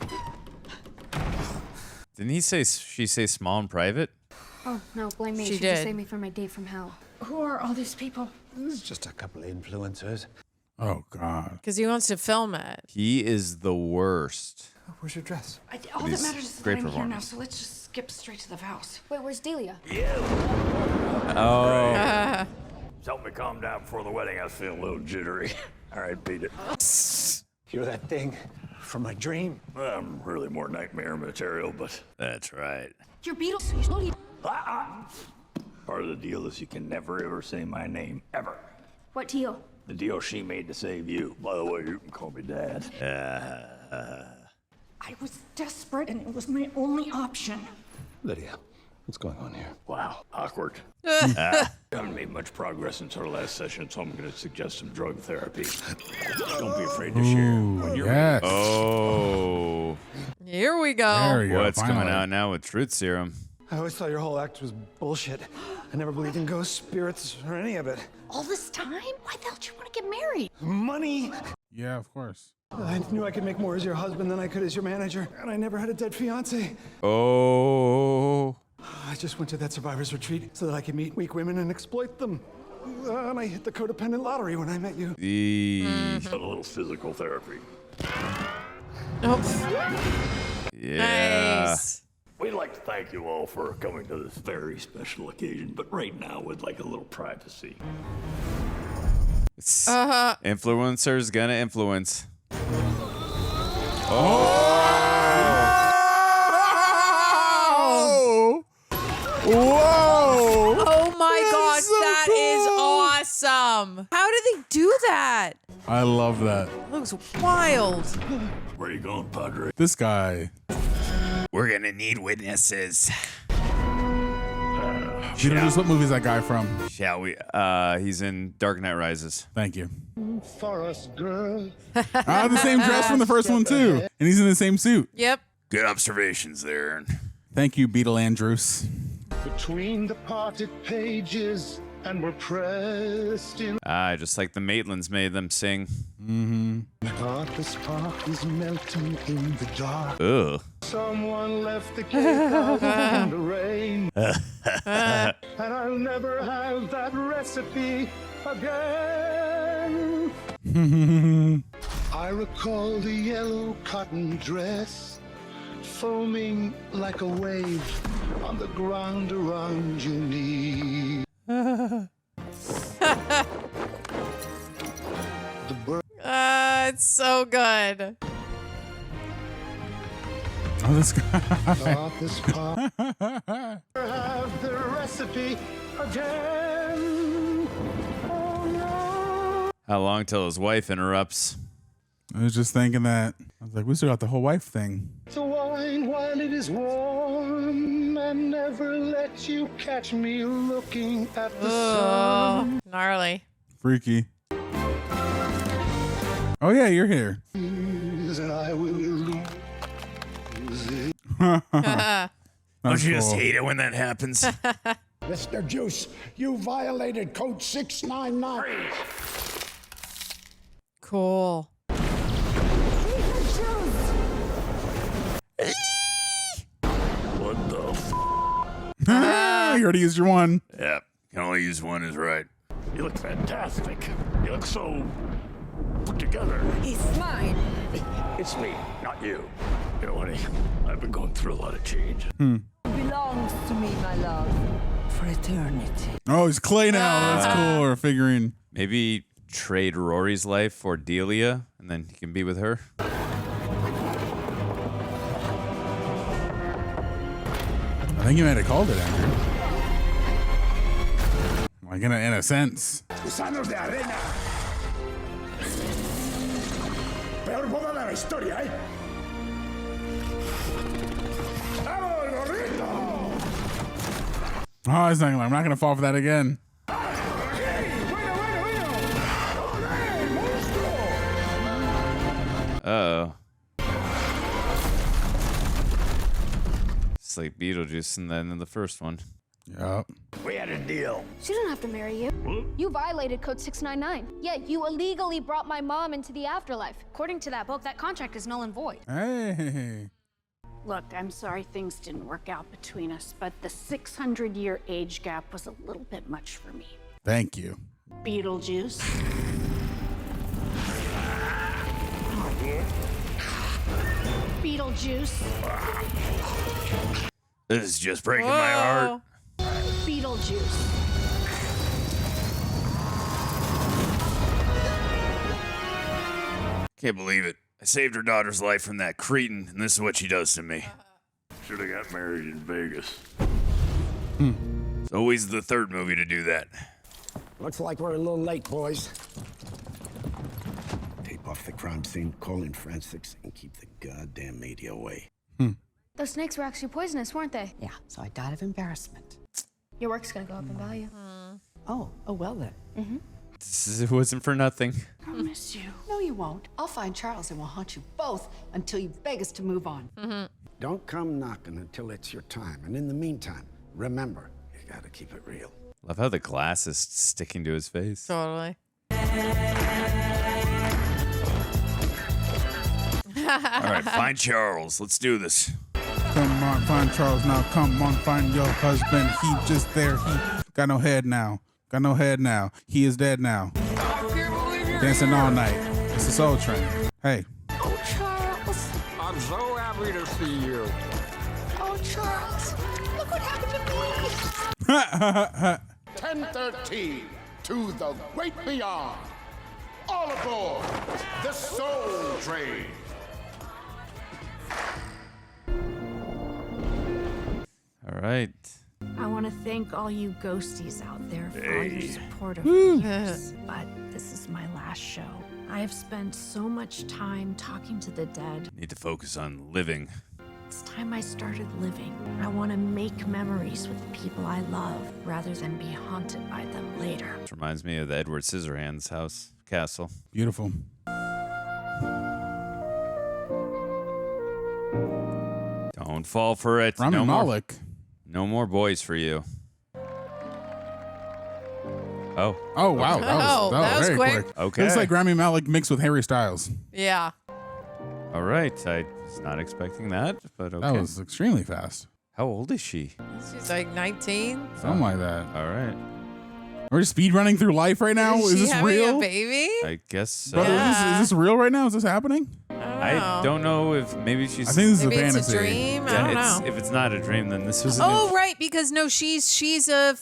Didn't she say small and private? Oh, no, blame me. She She did. just saved me from my date from hell. Who are all these people? It's just a couple of influencers. Oh, God. Because he wants to film it. He is the worst. Where's your dress? All that These matters is that great I'm here now, performance. so let's just skip straight to the vows. Wait, where's Delia? Oh. Help me calm down before the wedding. I was feeling a little jittery. All right, beat it. Hear that thing from my dream? I'm really more nightmare material, but that's right. You're Beetlejuice. Part of the deal is you can never ever say my name, ever. What deal? The deal she made to save you. By the way, you can call me Dad. I was desperate, and it was my only option. Lydia, what's going on here? Wow, awkward. Haven't made much progress since our last session, so I'm going to suggest some drug therapy. Don't be afraid to share. When you're Yes. Oh. Here we go. There we go. What's finally. coming out now with truth serum? I always thought your whole act was bullshit. I never believed in ghosts, spirits, or any of it. All this time? Why the hell did you want to get married? Money! Yeah, of course. I knew I could make more as your husband than I could as your manager, and I never had a dead fiance. Oh. I just went to that survivor's retreat so that I could meet weak women and exploit them. And I hit the codependent lottery when I met you. a little physical therapy. Yeah. Nice. We'd like to thank you all for coming to this very special occasion, but right now we'd like a little privacy. Influencers gonna influence. Oh! Whoa! Oh my gosh, so that is awesome. How did they do that? I love that. Looks wild. Where are you going, Padre? This guy. We're gonna need witnesses. Beetlejuice, what movie is that guy from? Shall we? He's in Dark Knight Rises. Thank you. Forest girl. I have the same dress from the first one, too. And he's in the same suit. Yep. Good observations there. Thank you, Beetle Andrews. Between the parted pages, and we're pressed in. Just like the Maitlands made them sing. Mm-hmm. The spark is melting in the dark. Ugh. Someone left the cake out in the rain. And I'll never have that recipe again. I recall the yellow cotton dress foaming like a wave on the ground around your knee. It's so good. Oh, this guy. Not this part. Have the recipe again. Oh no. How long till his wife interrupts? I was just thinking that. I was like, we still got the whole wife thing. The wine while it is warm, and never let you catch me looking at the sun. Gnarly. Freaky. Oh, yeah, you're here. And I will lose it. Don't you just cool. hate it when that happens? Mr. Juice, you violated code 699. Cool. What the f? You already used your one. Yep. Can only use one is right. You look fantastic. You look so put together. He's mine. It's me, not you. You know, honey, I've been going through a lot of change. Belongs to me, my love, for eternity. Oh, he's Clay now. That's cool. Or figuring. Maybe trade Rory's life for Delia, and then he can be with her. I think you might have called it, Andrew. Like in a sense. Gusanos de arena. Peor boda de la historia, ¿eh? ¡Vámonos, Oh, it's not gonna, I'm not going to fall for that again. Uh-oh. It's like Beetlejuice and then in the first one. Yep. We had a deal. She didn't have to marry you. You violated Code 699. Yeah, you illegally brought my mom into the afterlife. According to that book, that contract is null and void. Hey. Look, I'm sorry things didn't work out between us, but the 600-year age gap was a little bit much for me. Thank you. Beetlejuice. Beetlejuice. This is just breaking my heart. Beetlejuice. Can't believe it. I saved her daughter's life from that cretin, and this is what she does to me. Should have got married in Vegas. It's always the third movie to do that. Looks like we're a little late, boys. Tape off the crime scene, call in forensics, and keep the goddamn media away. Those snakes were actually poisonous, weren't they? Yeah, so I died of embarrassment. Your work's gonna go up in value. Oh, well then. It wasn't for nothing. I'll miss you. No, you won't. I'll find Charles and we'll haunt you both until you beg us to move on. Don't come knocking until it's your time. And in the meantime, remember, you gotta keep it real. Love how the glass is sticking to his face. Totally. All right, find Charles. Let's do this. Come on, find Charles now. Come on, find your husband. He just there. He got no head now. Got no head now. He is dead now. Dancing all night. It's the Soul Train. Hey. Oh, Charles. I'm so happy to see you. Oh, Charles. Look what happened to me. 1013 to the great beyond. All aboard the Soul Train. All right. I want to thank all you ghosties out there for all your support over Woo. the years, but this is my last show. I have spent so much time talking to the dead. Need to focus on living. It's time I started living. I want to make memories with the people I love rather than be haunted by them later. This reminds me of the Edward Scissorhands house castle. Beautiful. Don't fall for it. Rami Malek. No more boys for you. Oh. Oh, wow. That was very quick. Okay. It's like Rami Malek mixed with Harry Styles. Yeah. All right. I was not expecting that, but okay. That was extremely fast. How old is she? She's like 19. Something like that. All right. We're just speed running through life right now. Is she this having real? a baby? I guess so. Brother, is this real right now? Is this happening? I don't know if maybe she's. I think this is Maybe a it's fantasy. a dream. I Yeah, don't it's, know. if it's not a dream, then this was. Oh, right, because no, she's a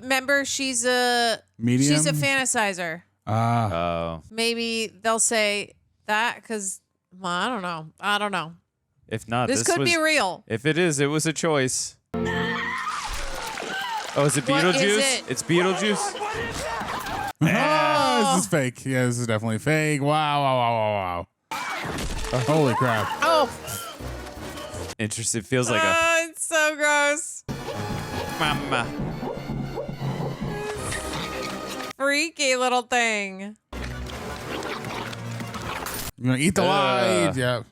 member. She's a Medium? She's a fantasizer. Oh. Maybe they'll say that because I don't know. I don't know. If not, This could be real. If it is, it was a choice. Oh, is it What is Beetlejuice? it? It's Beetlejuice. Oh, this is fake. Yeah, this is definitely fake. Wow. Holy crap. Oh. Interesting. It feels like a. It's so gross. Mama. Freaky little thing. You're gonna eat the light. Yeah.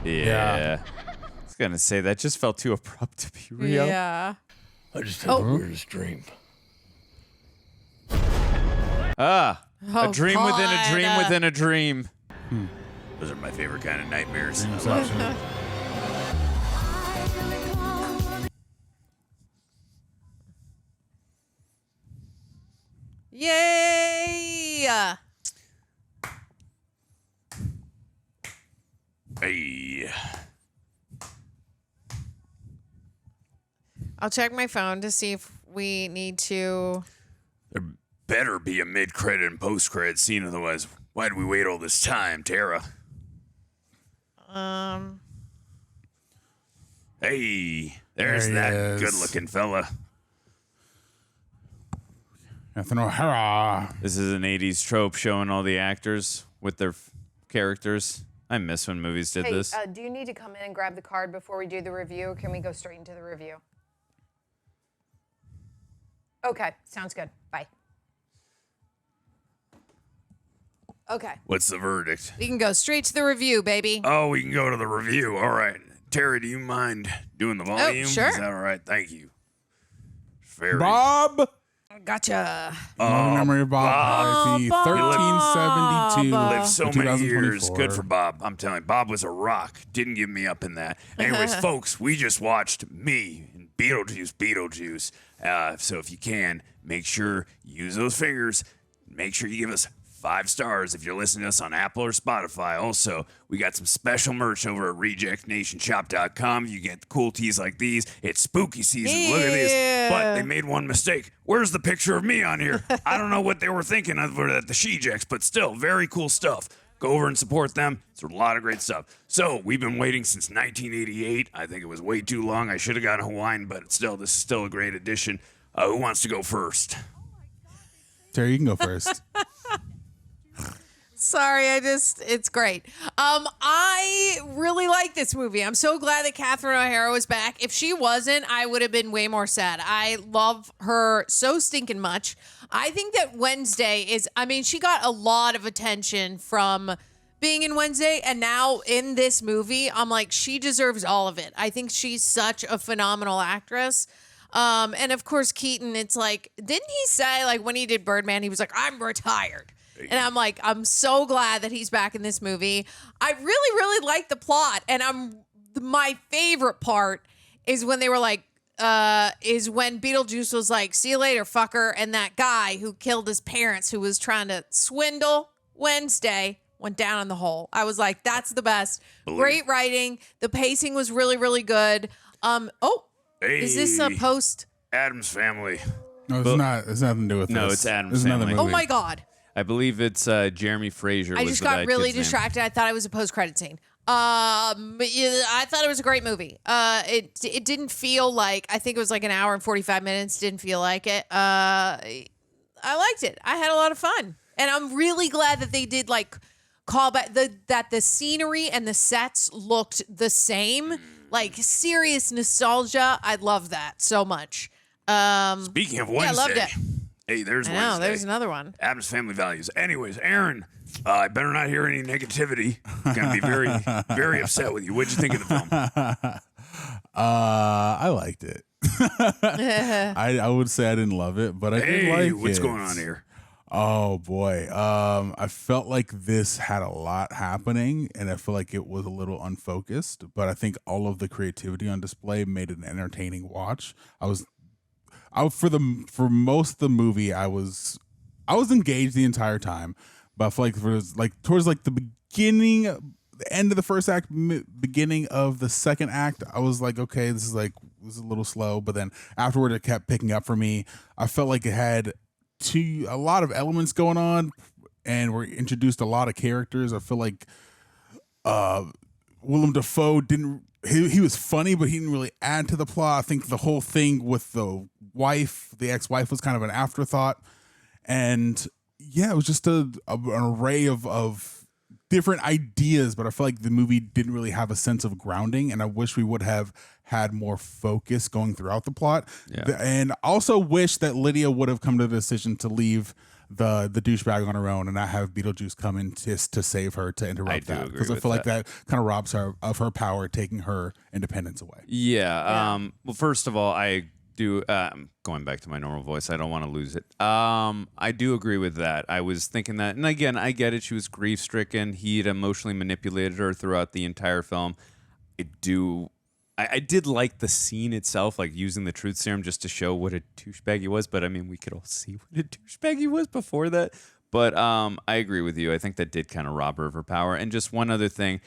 Yeah. I was gonna say that just felt too abrupt to be real. Yeah. I just had the weirdest dream. A Oh, dream within a God. dream within a dream. Those are my favorite kind of nightmares. Yay! Hey. I'll check my phone to see if we need to. There better be a mid-credit and post-credit scene, otherwise, why did we wait all this time, Tara? Hey, there's There he that is. good-looking fella. Anthony O'Hara. This is an 80s trope showing all the actors with their characters. I miss when movies did this. Do you need to come in and grab the card before we do the review, or can we go straight into the review? Okay, sounds good. Bye. Okay. What's the verdict? We can go straight to the review, baby. Oh, we can go to the review. All right. Terry, do you mind doing the volume? sure. Is that all right? Thank you. Very. Bob. Gotcha. Long memory of Bob. RIP. 1372. Lived so to many years. 2024. Good for Bob. I'm telling you, Bob was a rock. Didn't give me up in that. Anyways, folks, we just watched me in Beetlejuice. So if you can, make sure you use those fingers. Make sure you give us 5 stars if you're listening to us on Apple or Spotify. Also, we got some special merch over at rejectnationshop.com. You get cool tees like these. It's spooky season. Look at this. But they made one mistake. Where's the picture of me on here? I don't know what they were thinking of at the Shejects, but still, very cool stuff. Go over and support them. It's a lot of great stuff. So, we've been waiting since 1988. I think it was way too long. I should have gotten Hawaiian, but still, this is still a great addition. Who wants to go first? Terry, you can go first. Sorry, it's great. I really like this movie. I'm so glad that Catherine O'Hara was back. If she wasn't, I would have been way more sad. I love her so stinking much. I think that Wednesday is, she got a lot of attention from being in Wednesday, and now in this movie, I'm like, she deserves all of it. I think she's such a phenomenal actress. And of course, Keaton, it's like, didn't he say, like, when he did Birdman, he was like, I'm retired. And I'm like, I'm so glad that he's back in this movie. I really, really like the plot. And my favorite part is when they were like, is when Beetlejuice was like, see you later, fucker. And that guy who killed his parents, who was trying to swindle Wednesday, went down in the hole. I was like, that's the best. Great writing. The pacing was really, really good. Is this a post? Addams Family. No, it's not. It's nothing to do with this. No, it's Addams It's another Family. movie. Oh my God. I believe it's Jeremy Fraser. I was just the got really kid's name. distracted. I thought it was a post-credit scene. But yeah, I thought it was a great movie. It didn't feel like, I think it was like an hour and 45 minutes. Didn't feel like it. I liked it. I had a lot of fun. And I'm really glad that they did like call back that the scenery and the sets looked the same. Like serious nostalgia. I love that so much. Speaking of Wednesday. Yeah, I loved it. Hey, there's I know, Wednesday. there's another one. Addams Family Values. Anyways, Aaron, I better not hear any negativity. I'm going to be very, very upset with you. What'd you think of the film? I liked it. I would say I didn't love it, but I did like it. What's going on here? Oh boy. I felt like this had a lot happening and I feel like it was a little unfocused, but I think all of the creativity on display made it an entertaining watch. For most of the movie, I was engaged the entire time, but I feel like towards like the end of the first act, beginning of the second act, I was like, okay, this is a little slow, but then afterward it kept picking up for me. I felt like it had a lot of elements going on, and we're introduced a lot of characters. I feel like Willem Dafoe he was funny, but he didn't really add to the plot. I think the whole thing with the ex-wife was kind of an afterthought. And yeah, it was just an array of different ideas, but I feel like the movie didn't really have a sense of grounding, and I wish we would have had more focus going throughout the plot. Yeah. And also wish that Lydia would have come to the decision to leave the douchebag on her own and not have Beetlejuice come in to save her, to interrupt that, because I feel like that kind of robs her of her power, taking her independence away. Yeah. Well, first of all, I do. Going back to my normal voice, I don't want to lose it. I do agree with that. I was thinking that, and again, I get it. She was grief stricken. He had emotionally manipulated her throughout the entire film. I did like the scene itself, like using the truth serum just to show what a douchebag he was. But I mean, we could all see what a douchebag he was before that. But I agree with you. I think that did kind of rob her of her power. And just one other thing.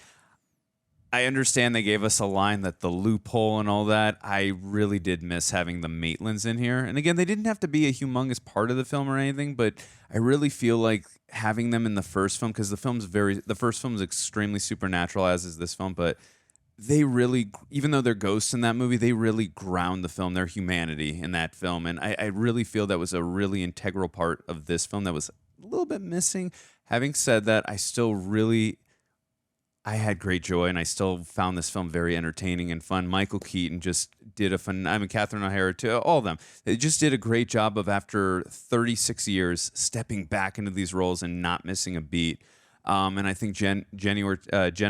I understand they gave us a line that the loophole and all that. I really did miss having the Maitlands in here. And again, they didn't have to be a humongous part of the film or anything, but I really feel like having them in the first film, because the first film is extremely supernatural, as is this film, but they really, even though they're ghosts in that movie, they really ground the film, their humanity in that film. And I really feel that was a really integral part of this film that was a little bit missing. Having said that, I still really I had great joy, and I still found this film very entertaining and fun. Michael Keaton just did Catherine O'Hara too, all of them. They just did a great job of, after 36 years, stepping back into these roles and not missing a beat. And I think Jenna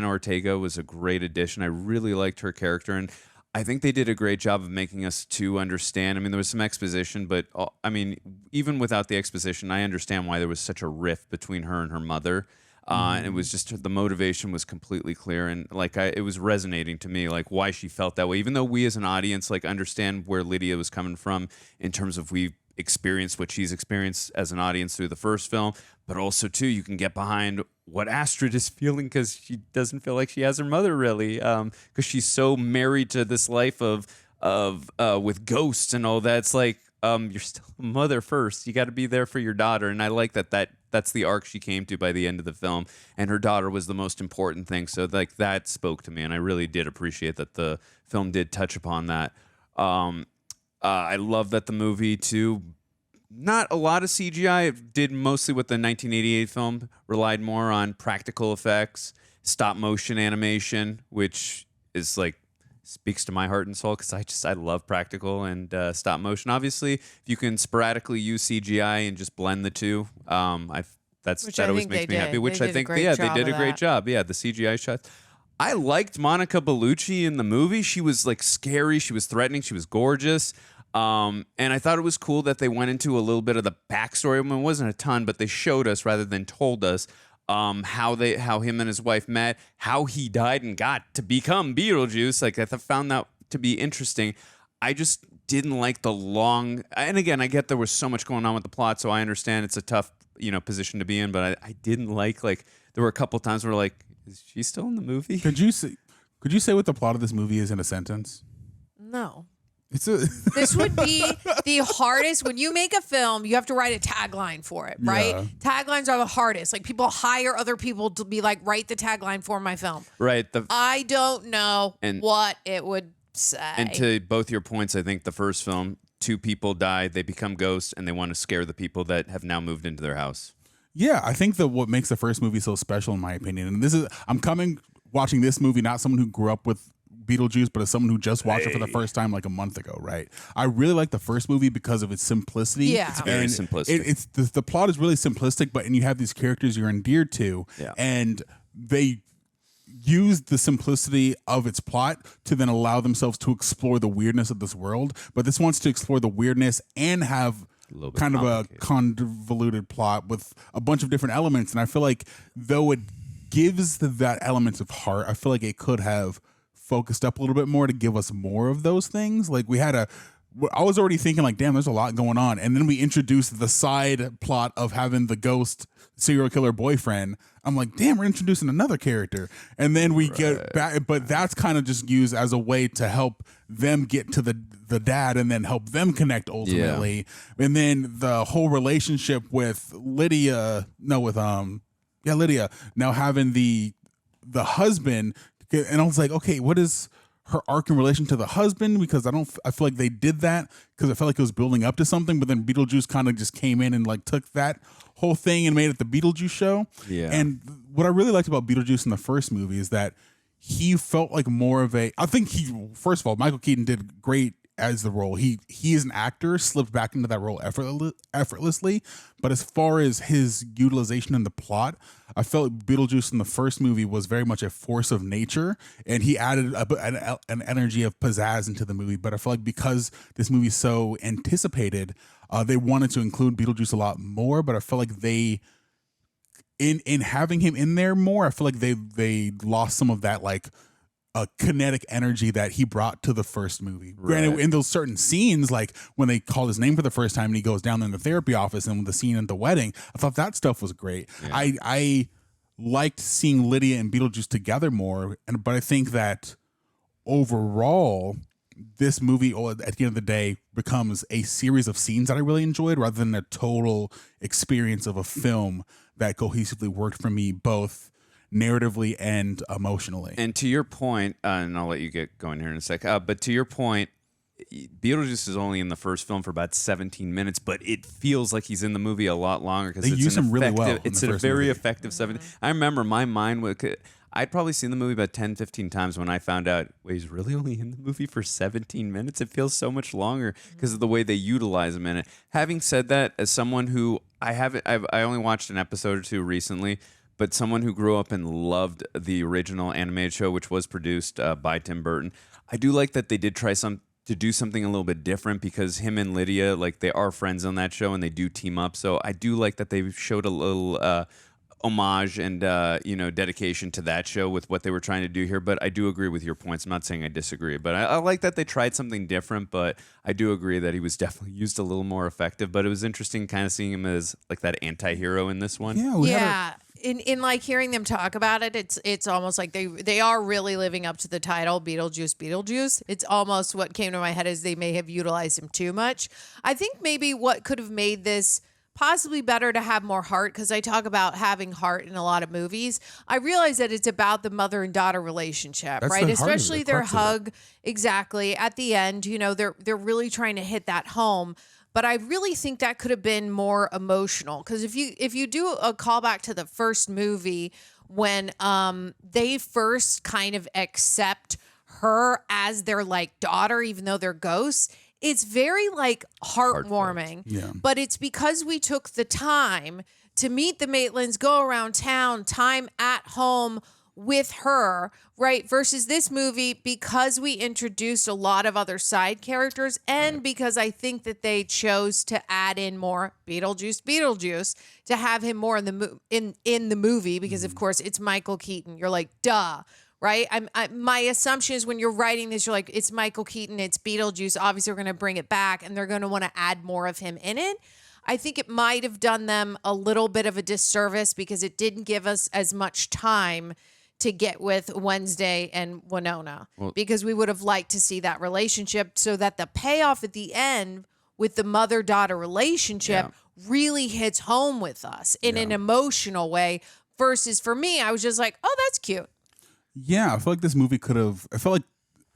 Ortega was a great addition. I really liked her character, and I think they did a great job of making us to understand. I mean, there was some exposition, but I mean, even without the exposition, I understand why there was such a rift between her and her mother. And it was just, the motivation was completely clear, and like it was resonating to me, like why she felt that way. Even though we as an audience like understand where Lydia was coming from in terms of we experienced what she's experienced as an audience through the first film, but also too you can get behind what Astrid is feeling because she doesn't feel like she has her mother really, because she's so married to this life of with ghosts and all that. It's like you're still a mother first. You got to be there for your daughter, and I like that's the arc she came to by the end of the film, and her daughter was the most important thing. So like that spoke to me, and I really did appreciate that the film did touch upon that. I love that the movie too, not a lot of CGI. It did mostly what the 1988 film relied more on practical effects, stop motion animation, which is like speaks to my heart and soul because I love practical and stop motion. Obviously, if you can sporadically use CGI and just blend the two, that always makes me happy. Which I think, yeah, they did a great job. Yeah, the CGI shots. I liked Monica Bellucci in the movie. She was like scary. She was threatening. She was gorgeous. And I thought it was cool that they went into a little bit of the backstory. I mean, it wasn't a ton, but they showed us rather than told us how him and his wife met, how he died and got to become Beetlejuice. Like I found that to be interesting. I just didn't like the long. And again, I get there was so much going on with the plot, so I understand it's a tough position to be in. But I didn't like there were a couple times where like, is she still in the movie? Could you say what the plot of this movie is in a sentence? No. This would be the hardest. When you make a film, you have to write a tagline for it, right? Yeah. Taglines are the hardest. Like people hire other people to be like, write the tagline for my film. Right. I don't know what it would say. And to both your points, I think the first film, 2 people die, they become ghosts, and they want to scare the people that have now moved into their house. Yeah, I think that what makes the first movie so special, in my opinion, and I'm watching this movie, not someone who grew up with Beetlejuice, but as someone who just watched it for the first time like a month ago, right? I really like the first movie because of its simplicity. Yeah. It's very simplistic. The plot is really simplistic, and you have these characters you're endeared to, and they use the simplicity of its plot to then allow themselves to explore the weirdness of this world. But this wants to explore the weirdness and have kind of a convoluted plot with a bunch of different elements. And I feel like though it gives that element of heart, I feel like it could have focused up a little bit more to give us more of those things. Like I was already thinking like, damn, there's a lot going on. And then we introduced the side plot of having the ghost serial killer boyfriend. I'm like, damn, we're introducing another character. And then we get back, but that's kind of just used as a way to help them get to the dad and then help them connect ultimately. Yeah. And then the whole relationship with Lydia, now having the husband. And I was like, okay, what is her arc in relation to the husband? Because I feel like they did that because I felt like it was building up to something, but then Beetlejuice kind of just came in and like took that whole thing and made it the Beetlejuice show. Yeah. And what I really liked about Beetlejuice in the first movie is that he felt like more of first of all, Michael Keaton did great as the role. He is an actor, slipped back into that role effortlessly. But as far as his utilization in the plot, I felt Beetlejuice in the first movie was very much a force of nature, and he added an energy of pizzazz into the movie. But I feel like because this movie is so anticipated, they wanted to include Beetlejuice a lot more. But I feel like in having him in there more, I feel like they lost some of that like a kinetic energy that he brought to the first movie. Right. Granted, in those certain scenes, like when they call his name for the first time and he goes down in the therapy office and the scene at the wedding, I thought that stuff was great. Yeah. I liked seeing Lydia and Beetlejuice together more, but I think that overall, this movie, at the end of the day, becomes a series of scenes that I really enjoyed rather than a total experience of a film that cohesively worked for me both narratively and emotionally. And to your point, and I'll let you get going here in a sec, but to your point, Beetlejuice is only in the first film for about 17 minutes, but it feels like he's in the movie a lot longer because they use him really well. It's a very effective 17. I remember my mind would. I'd probably seen the movie about 10, 15 times when I found out, wait, he's really only in the movie for 17 minutes? It feels so much longer because of the way they utilize him in it. Having said that, as someone who I only watched an episode or two recently, but someone who grew up and loved the original animated show, which was produced by Tim Burton, I do like that they did try to do something a little bit different because him and Lydia, like they are friends on that show and they do team up. So I do like that they showed a little homage and dedication to that show with what they were trying to do here. But I do agree with your points. I'm not saying I disagree, but I like that they tried something different. But I do agree that he was definitely used a little more effective. But it was interesting kind of seeing him as like that anti-hero in this one. Yeah. In like hearing them talk about it, it's almost like they are really living up to the title, Beetlejuice, Beetlejuice. It's almost what came to my head is they may have utilized him too much. I think maybe what could have made this possibly better to have more heart, because I talk about having heart in a lot of movies. I realize that it's about the mother and daughter relationship, That's right? the heart of it, Especially the their crux of it. hug, exactly at the end. They're really trying to hit that home. But I really think that could have been more emotional, because if you do a callback to the first movie when they first kind of accept her as their like daughter, even though they're ghosts, it's very like heartwarming. Yeah. But it's because we took the time to meet the Maitlands, go around town, time at home with her, right? Versus this movie, because we introduced a lot of other side characters, and because I think that they chose to add in more Beetlejuice to have him more in the movie, because of course it's Michael Keaton. You're like, duh. Right? My assumption is when you're writing this, you're like, it's Michael Keaton, it's Beetlejuice. Obviously, we're going to bring it back, and they're going to want to add more of him in it. I think it might have done them a little bit of a disservice because it didn't give us as much time to get with Wednesday and Winona, because we would have liked to see that relationship, so that the payoff at the end with the mother-daughter relationship really hits home with us in an emotional way. Versus for me, I was just like, oh, that's cute. Yeah, I feel like this movie could have. I feel like,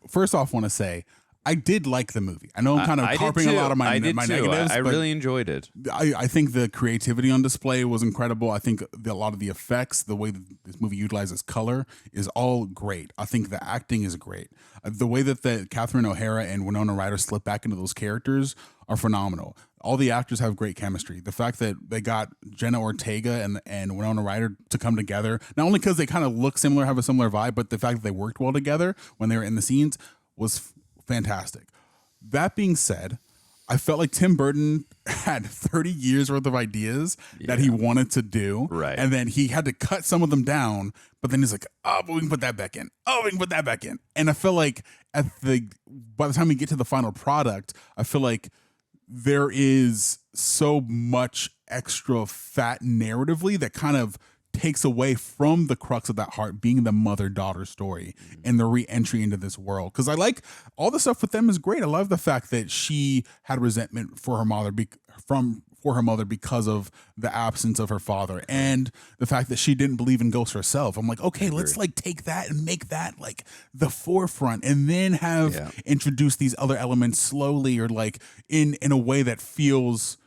first off, want to say I did like the movie. I know I'm kind of carping a lot of my negatives. I really enjoyed it. I think the creativity on display was incredible. I think a lot of the effects, the way that this movie utilizes color, is all great. I think the acting is great. The way that the Catherine O'Hara and Winona Ryder slip back into those characters are phenomenal. All the actors have great chemistry. The fact that they got Jenna Ortega and Winona Ryder to come together, not only because they kind of look similar, have a similar vibe, but the fact that they worked well together when they were in the scenes was fantastic. That being said, I felt like Tim Burton had 30 years worth of ideas that he wanted to do. Right. And then he had to cut some of them down, but then he's like, oh, but we can put that back in. Oh, we can put that back in. And I feel like by the time we get to the final product, I feel like there is so much extra fat narratively that kind of takes away from the crux of that heart being the mother-daughter story and the re-entry into this world. Because I like all the stuff with them is great. I love the fact that she had resentment for her mother because of the absence of her father, and the fact that she didn't believe in ghosts herself. I'm like, okay, let's like take that and make that like the forefront, and then have introduce these other elements slowly, or like in a way that feels.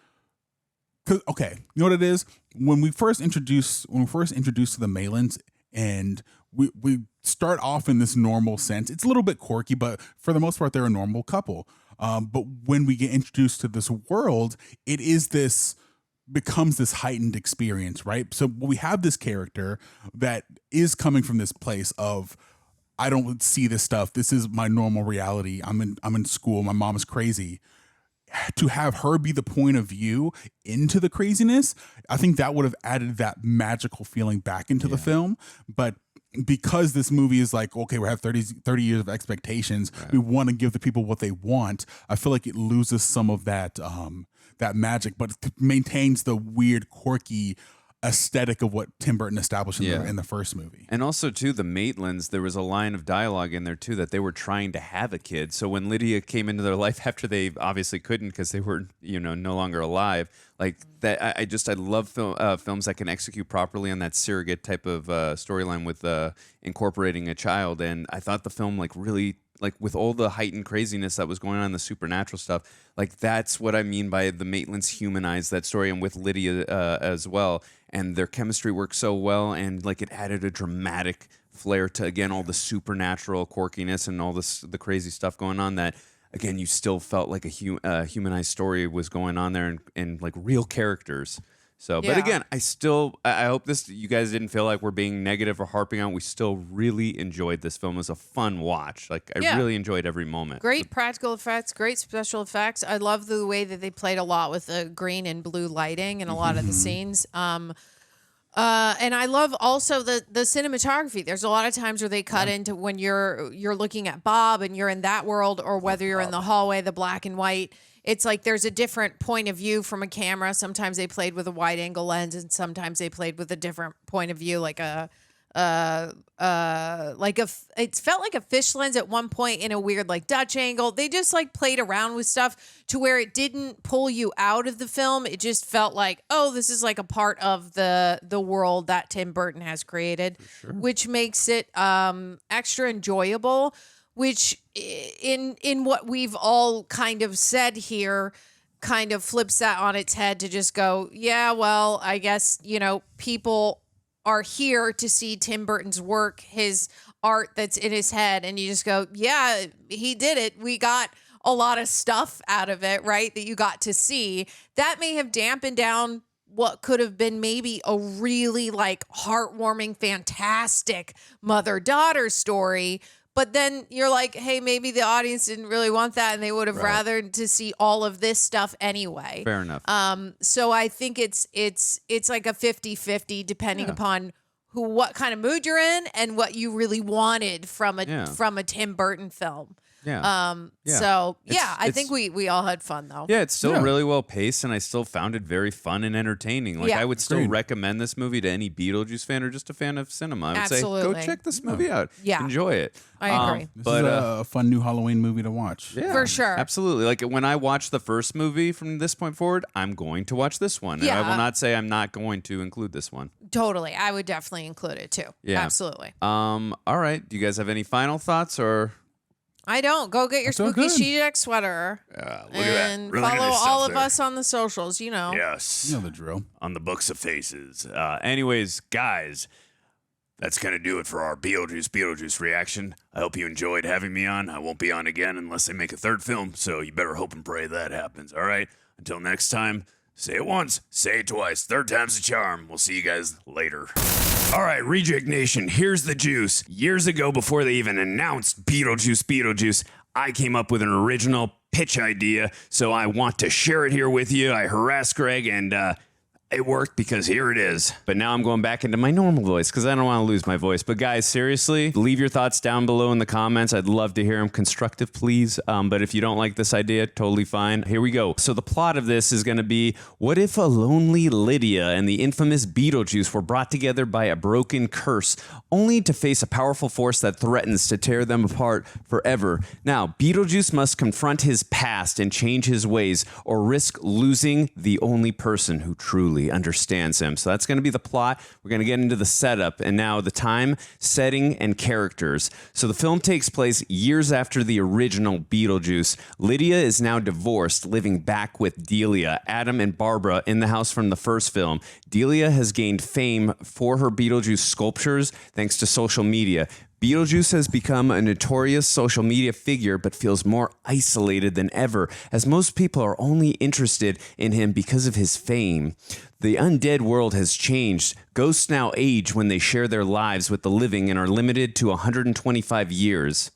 Okay, you know what it is? When we first introduced to the Maylands, and we start off in this normal sense, it's a little bit quirky, but for the most part, they're a normal couple. But when we get introduced to this world, becomes this heightened experience, right? So we have this character that is coming from this place of, I don't see this stuff. This is my normal reality. I'm in school. My mom is crazy. To have her be the point of view into the craziness, I think that would have added that magical feeling back into the film. But because this movie is like, okay, we have 30 years of expectations, we want to give the people what they want, I feel like it loses some of that that magic, but it maintains the weird, quirky aesthetic of what Tim Burton established in the first movie. And also, too, the Maitlands, there was a line of dialogue in there, too, that they were trying to have a kid. So when Lydia came into their life after they obviously couldn't because they were, no longer alive, like that, I love films that can execute properly on that surrogate type of storyline with incorporating a child. And I thought the film, really, with all the heightened craziness that was going on, the supernatural stuff, that's what I mean by the Maitlands humanized that story, and with Lydia as well. And their chemistry worked so well, and it added a dramatic flair to, again, all the supernatural quirkiness and all the crazy stuff going on that, again, you still felt like a humanized story was going on there and like real characters. So, but again, I hope you guys didn't feel like we're being negative or harping on. We still really enjoyed this film. It was a fun watch. Like, I really enjoyed every moment. Great practical effects, great special effects. I love the way that they played a lot with the green and blue lighting in a lot of the scenes. And I love also the cinematography. There's a lot of times where they cut into when you're looking at Bob and you're in that world, or whether you're in the hallway, the black and white. It's like there's a different point of view from a camera. Sometimes they played with a wide angle lens, and sometimes they played with a different point of view, it felt like a fish lens at one point in a weird like Dutch angle. They just like played around with stuff to where it didn't pull you out of the film. It just felt like, oh, this is like a part of the world that Tim Burton has created, which makes it extra enjoyable. Which in what we've all kind of said here kind of flips that on its head to just go, yeah, well, I guess, people are here to see Tim Burton's work, his art that's in his head. And you just go, yeah, he did it. We got a lot of stuff out of it, right? That you got to see. That may have dampened down what could have been maybe a really like heartwarming, fantastic mother-daughter story. But then you're like, hey, maybe the audience didn't really want that, and they would have rather to see all of this stuff anyway. Fair enough. So I think it's like a 50-50 depending upon what kind of mood you're in and what you really wanted from a Tim Burton film. I think we all had fun though. Yeah, it's still really well paced, and I still found it very fun and entertaining. Like, I would still recommend this movie to any Beetlejuice fan or just a fan of cinema. I would say, go check this movie out. Yeah. Enjoy it. I agree. This is a fun new Halloween movie to watch. Yeah, for sure. Absolutely. Like, when I watch the first movie from this point forward, I'm going to watch this one. Yeah. And I will not say I'm not going to include this one. Totally. I would definitely include it too. Yeah. Absolutely. All right. Do you guys have any final thoughts or... I don't. Go get your spooky she-jack sweater. Look at that. And Really follow nice stuff all of there. us on the socials, Yes. You know the drill. On the Books of Faces. Anyways, guys, that's going to do it for our Beetlejuice reaction. I hope you enjoyed having me on. I won't be on again unless they make a third film, so you better hope and pray that happens, all right? Until next time, say it once, say it twice, third time's the charm. We'll see you guys later. All right, Reject Nation, here's the juice. Years ago, before they even announced Beetlejuice, I came up with an original pitch idea, so I want to share it here with you. I harassed Greg, and it worked because here it is. But now I'm going back into my normal voice because I don't want to lose my voice. But guys, seriously, leave your thoughts down below in the comments. I'd love to hear them. Constructive, please. But if you don't like this idea, totally fine. Here we go. So the plot of this is going to be, what if a lonely Lydia and the infamous Beetlejuice were brought together by a broken curse, only to face a powerful force that threatens to tear them apart forever? Now, Beetlejuice must confront his past and change his ways, or risk losing the only person who truly understands him. So that's going to be the plot. We're going to get into the setup and now the time, setting, and characters. So the film takes place years after the original Beetlejuice. Lydia is now divorced, living back with Delia, Adam, and Barbara in the house from the first film. Delia has gained fame for her Beetlejuice sculptures thanks to social media. Beetlejuice has become a notorious social media figure, but feels more isolated than ever, as most people are only interested in him because of his fame. The undead world has changed. Ghosts now age when they share their lives with the living and are limited to 125 years.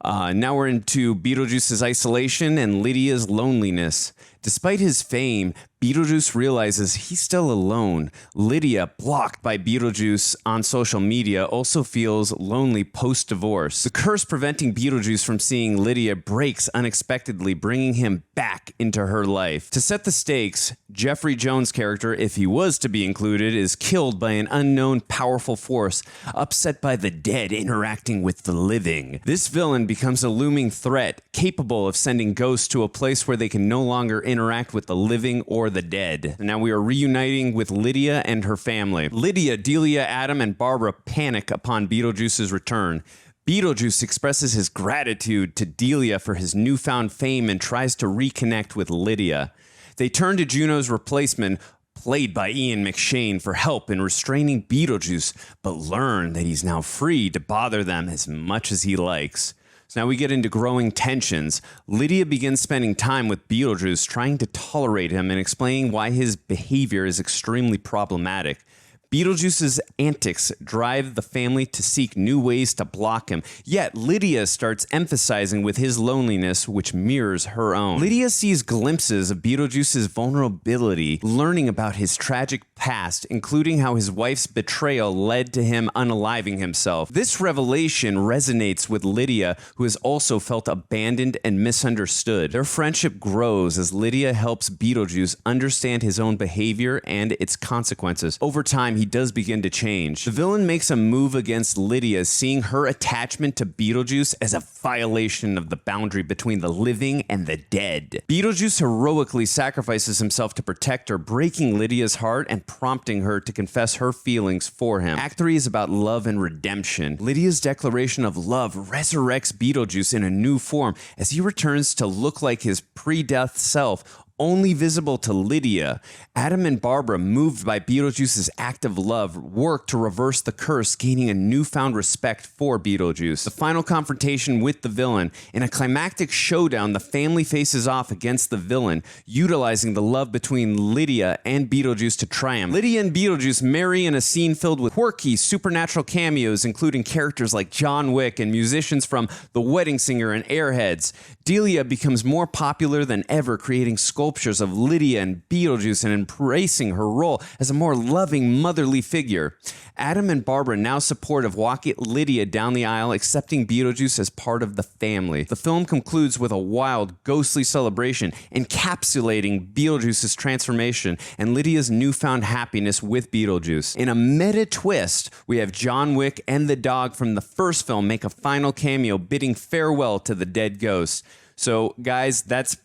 Now we're into Beetlejuice's isolation and Lydia's loneliness. Despite his fame, Beetlejuice realizes he's still alone. Lydia, blocked by Beetlejuice on social media, also feels lonely post-divorce. The curse preventing Beetlejuice from seeing Lydia breaks unexpectedly, bringing him back into her life. To set the stakes, Jeffrey Jones' character, if he was to be included, is killed by an unknown powerful force, upset by the dead interacting with the living. This villain becomes a looming threat, capable of sending ghosts to a place where they can no longer interact with the living or the dead. Now we are reuniting with Lydia and her family. Lydia, Delia, Adam, and Barbara panic upon Beetlejuice's return. Beetlejuice expresses his gratitude to Delia for his newfound fame and tries to reconnect with Lydia. They turn to Juno's replacement, played by Ian McShane, for help in restraining Beetlejuice, but learn that he's now free to bother them as much as he likes. So now we get into growing tensions. Lydia begins spending time with Beetlejuice, trying to tolerate him and explaining why his behavior is extremely problematic. Beetlejuice's antics drive the family to seek new ways to block him, yet Lydia starts emphasizing with his loneliness, which mirrors her own. Lydia sees glimpses of Beetlejuice's vulnerability, learning about his tragic past, including how his wife's betrayal led to him unaliving himself. This revelation resonates with Lydia, who has also felt abandoned and misunderstood. Their friendship grows as Lydia helps Beetlejuice understand his own behavior and its consequences. Over time, he does begin to change. The villain makes a move against Lydia, seeing her attachment to Beetlejuice as a violation of the boundary between the living and the dead. Beetlejuice heroically sacrifices himself to protect her, breaking Lydia's heart and prompting her to confess her feelings for him. Act 3 is about love and redemption. Lydia's declaration of love resurrects Beetlejuice in a new form as he returns to look like his pre-death self, only visible to Lydia. Adam and Barbara, moved by Beetlejuice's act of love, work to reverse the curse, gaining a newfound respect for Beetlejuice. The final confrontation with the villain. In a climactic showdown, the family faces off against the villain, utilizing the love between Lydia and Beetlejuice to triumph. Lydia and Beetlejuice marry in a scene filled with quirky, supernatural cameos, including characters like John Wick and musicians from The Wedding Singer and Airheads. Delia becomes more popular than ever, creating sculptures of Lydia and Beetlejuice and embracing her role as a more loving, motherly figure. Adam and Barbara now supportive walk Lydia down the aisle, accepting Beetlejuice as part of the family. The film concludes with a wild, ghostly celebration, encapsulating Beetlejuice's transformation and Lydia's newfound happiness with Beetlejuice. In a meta twist, we have John Wick and the dog from the first film make a final cameo, bidding farewell to the dead ghost. So, guys, that's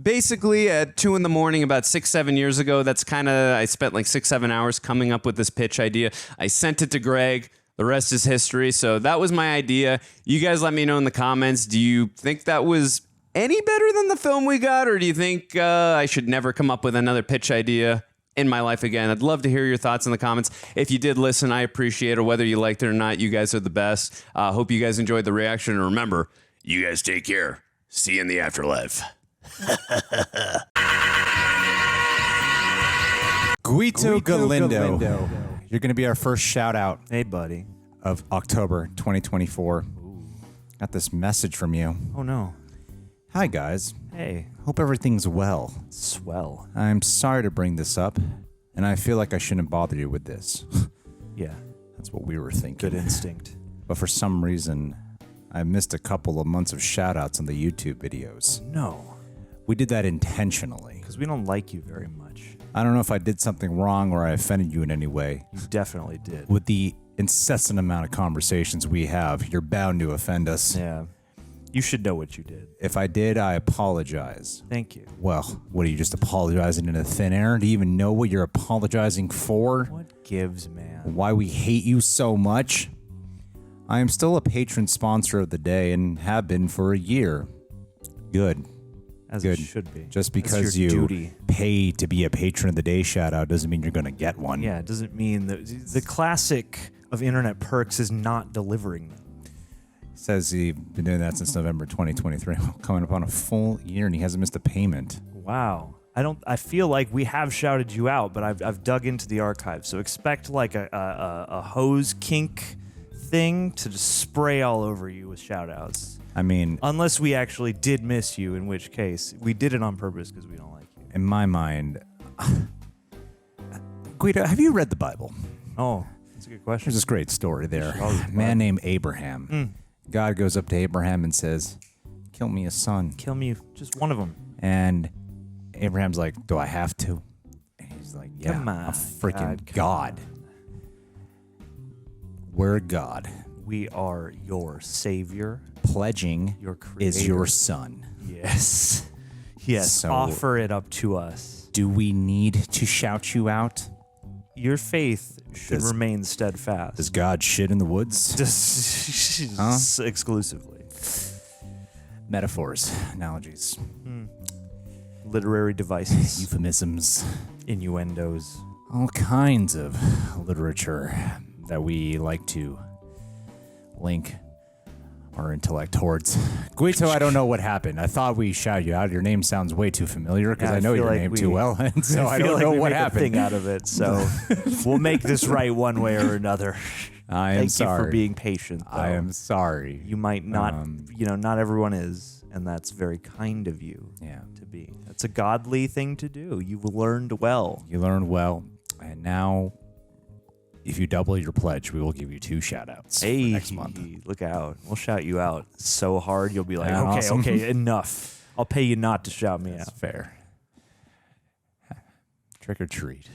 basically at 2 in the morning, about 6-7 years ago. That's I spent like 6-7 hours coming up with this pitch idea. I sent it to Greg. The rest is history. So that was my idea. You guys let me know in the comments. Do you think that was any better than the film we got? Or do you think I should never come up with another pitch idea in my life again? I'd love to hear your thoughts in the comments. If you did listen, I appreciate it. Whether you liked it or not, you guys are the best. Hope you guys enjoyed the reaction. And remember, you guys take care. See you in the afterlife. Guido Galindo. You're going to be our first shout out. Hey, buddy. Of October 2024. Got this message from you. Oh, no. Hi, guys. Hey. Hope everything's well. Swell. I'm sorry to bring this up, and I feel like I shouldn't bother you with this. Yeah. That's what we were thinking. Good instinct. But for some reason, I missed a couple of months of shout outs on the YouTube videos. No. We did that intentionally. Because we don't like you very much. I don't know if I did something wrong or I offended you in any way. You definitely did. With the incessant amount of conversations we have, you're bound to offend us. Yeah. You should know what you did. If I did, I apologize. Thank you. Well, what are you, just apologizing into thin air? Do you even know what you're apologizing for? What gives, man? Why we hate you so much? I am still a patron sponsor of the day and have been for a year. Good. As Good. It should be. Just because you duty. pay to be a patron of the day shout out doesn't mean you're going to get one. Yeah, it doesn't mean that the classic of internet perks is not delivering them. Says he's been doing that since November 2023, coming up on a full year, and he hasn't missed a payment. Wow. I feel like we have shouted you out, but I've dug into the archive, so expect like a hose kink thing to just spray all over you with shout outs. I mean, unless we actually did miss you, in which case we did it on purpose because we don't like you. In my mind, Guido, have you read the Bible? Oh, that's a good question. There's this great story there. A man named Abraham. God goes up to Abraham and says, "Kill me a son. Kill me just one of them." And Abraham's like, "Do I have to?" And he's like, "Yeah, Come on, I'm freaking God, God. We're God. We are your savior. Pledging your creator is your son." Yes. Yes. So, offer it up to us. Do we need to shout you out? Your faith should remain steadfast. Does God shit in the woods? Exclusively. Metaphors, analogies. literary devices, euphemisms, innuendos, all kinds of literature that we like to link our intellect towards. Guito, I don't know what happened. I thought we shouted you out. Your name sounds way too familiar because I know your name too well, and so I don't know what happened. Thing out of it, so we'll make this right one way or another. I am sorry. Thank you for being patient. Though. I am sorry. You might not, not everyone is, and that's very kind of you. Yeah. To be. That's a godly thing to do. You've learned well. You learned well, and now, if you double your pledge, we will give you 2 shout-outs for next month. Look out. We'll shout you out so hard, you'll be like, Yeah, okay, awesome. okay, enough. I'll pay you not to shout me That's out. fair. Trick or treat.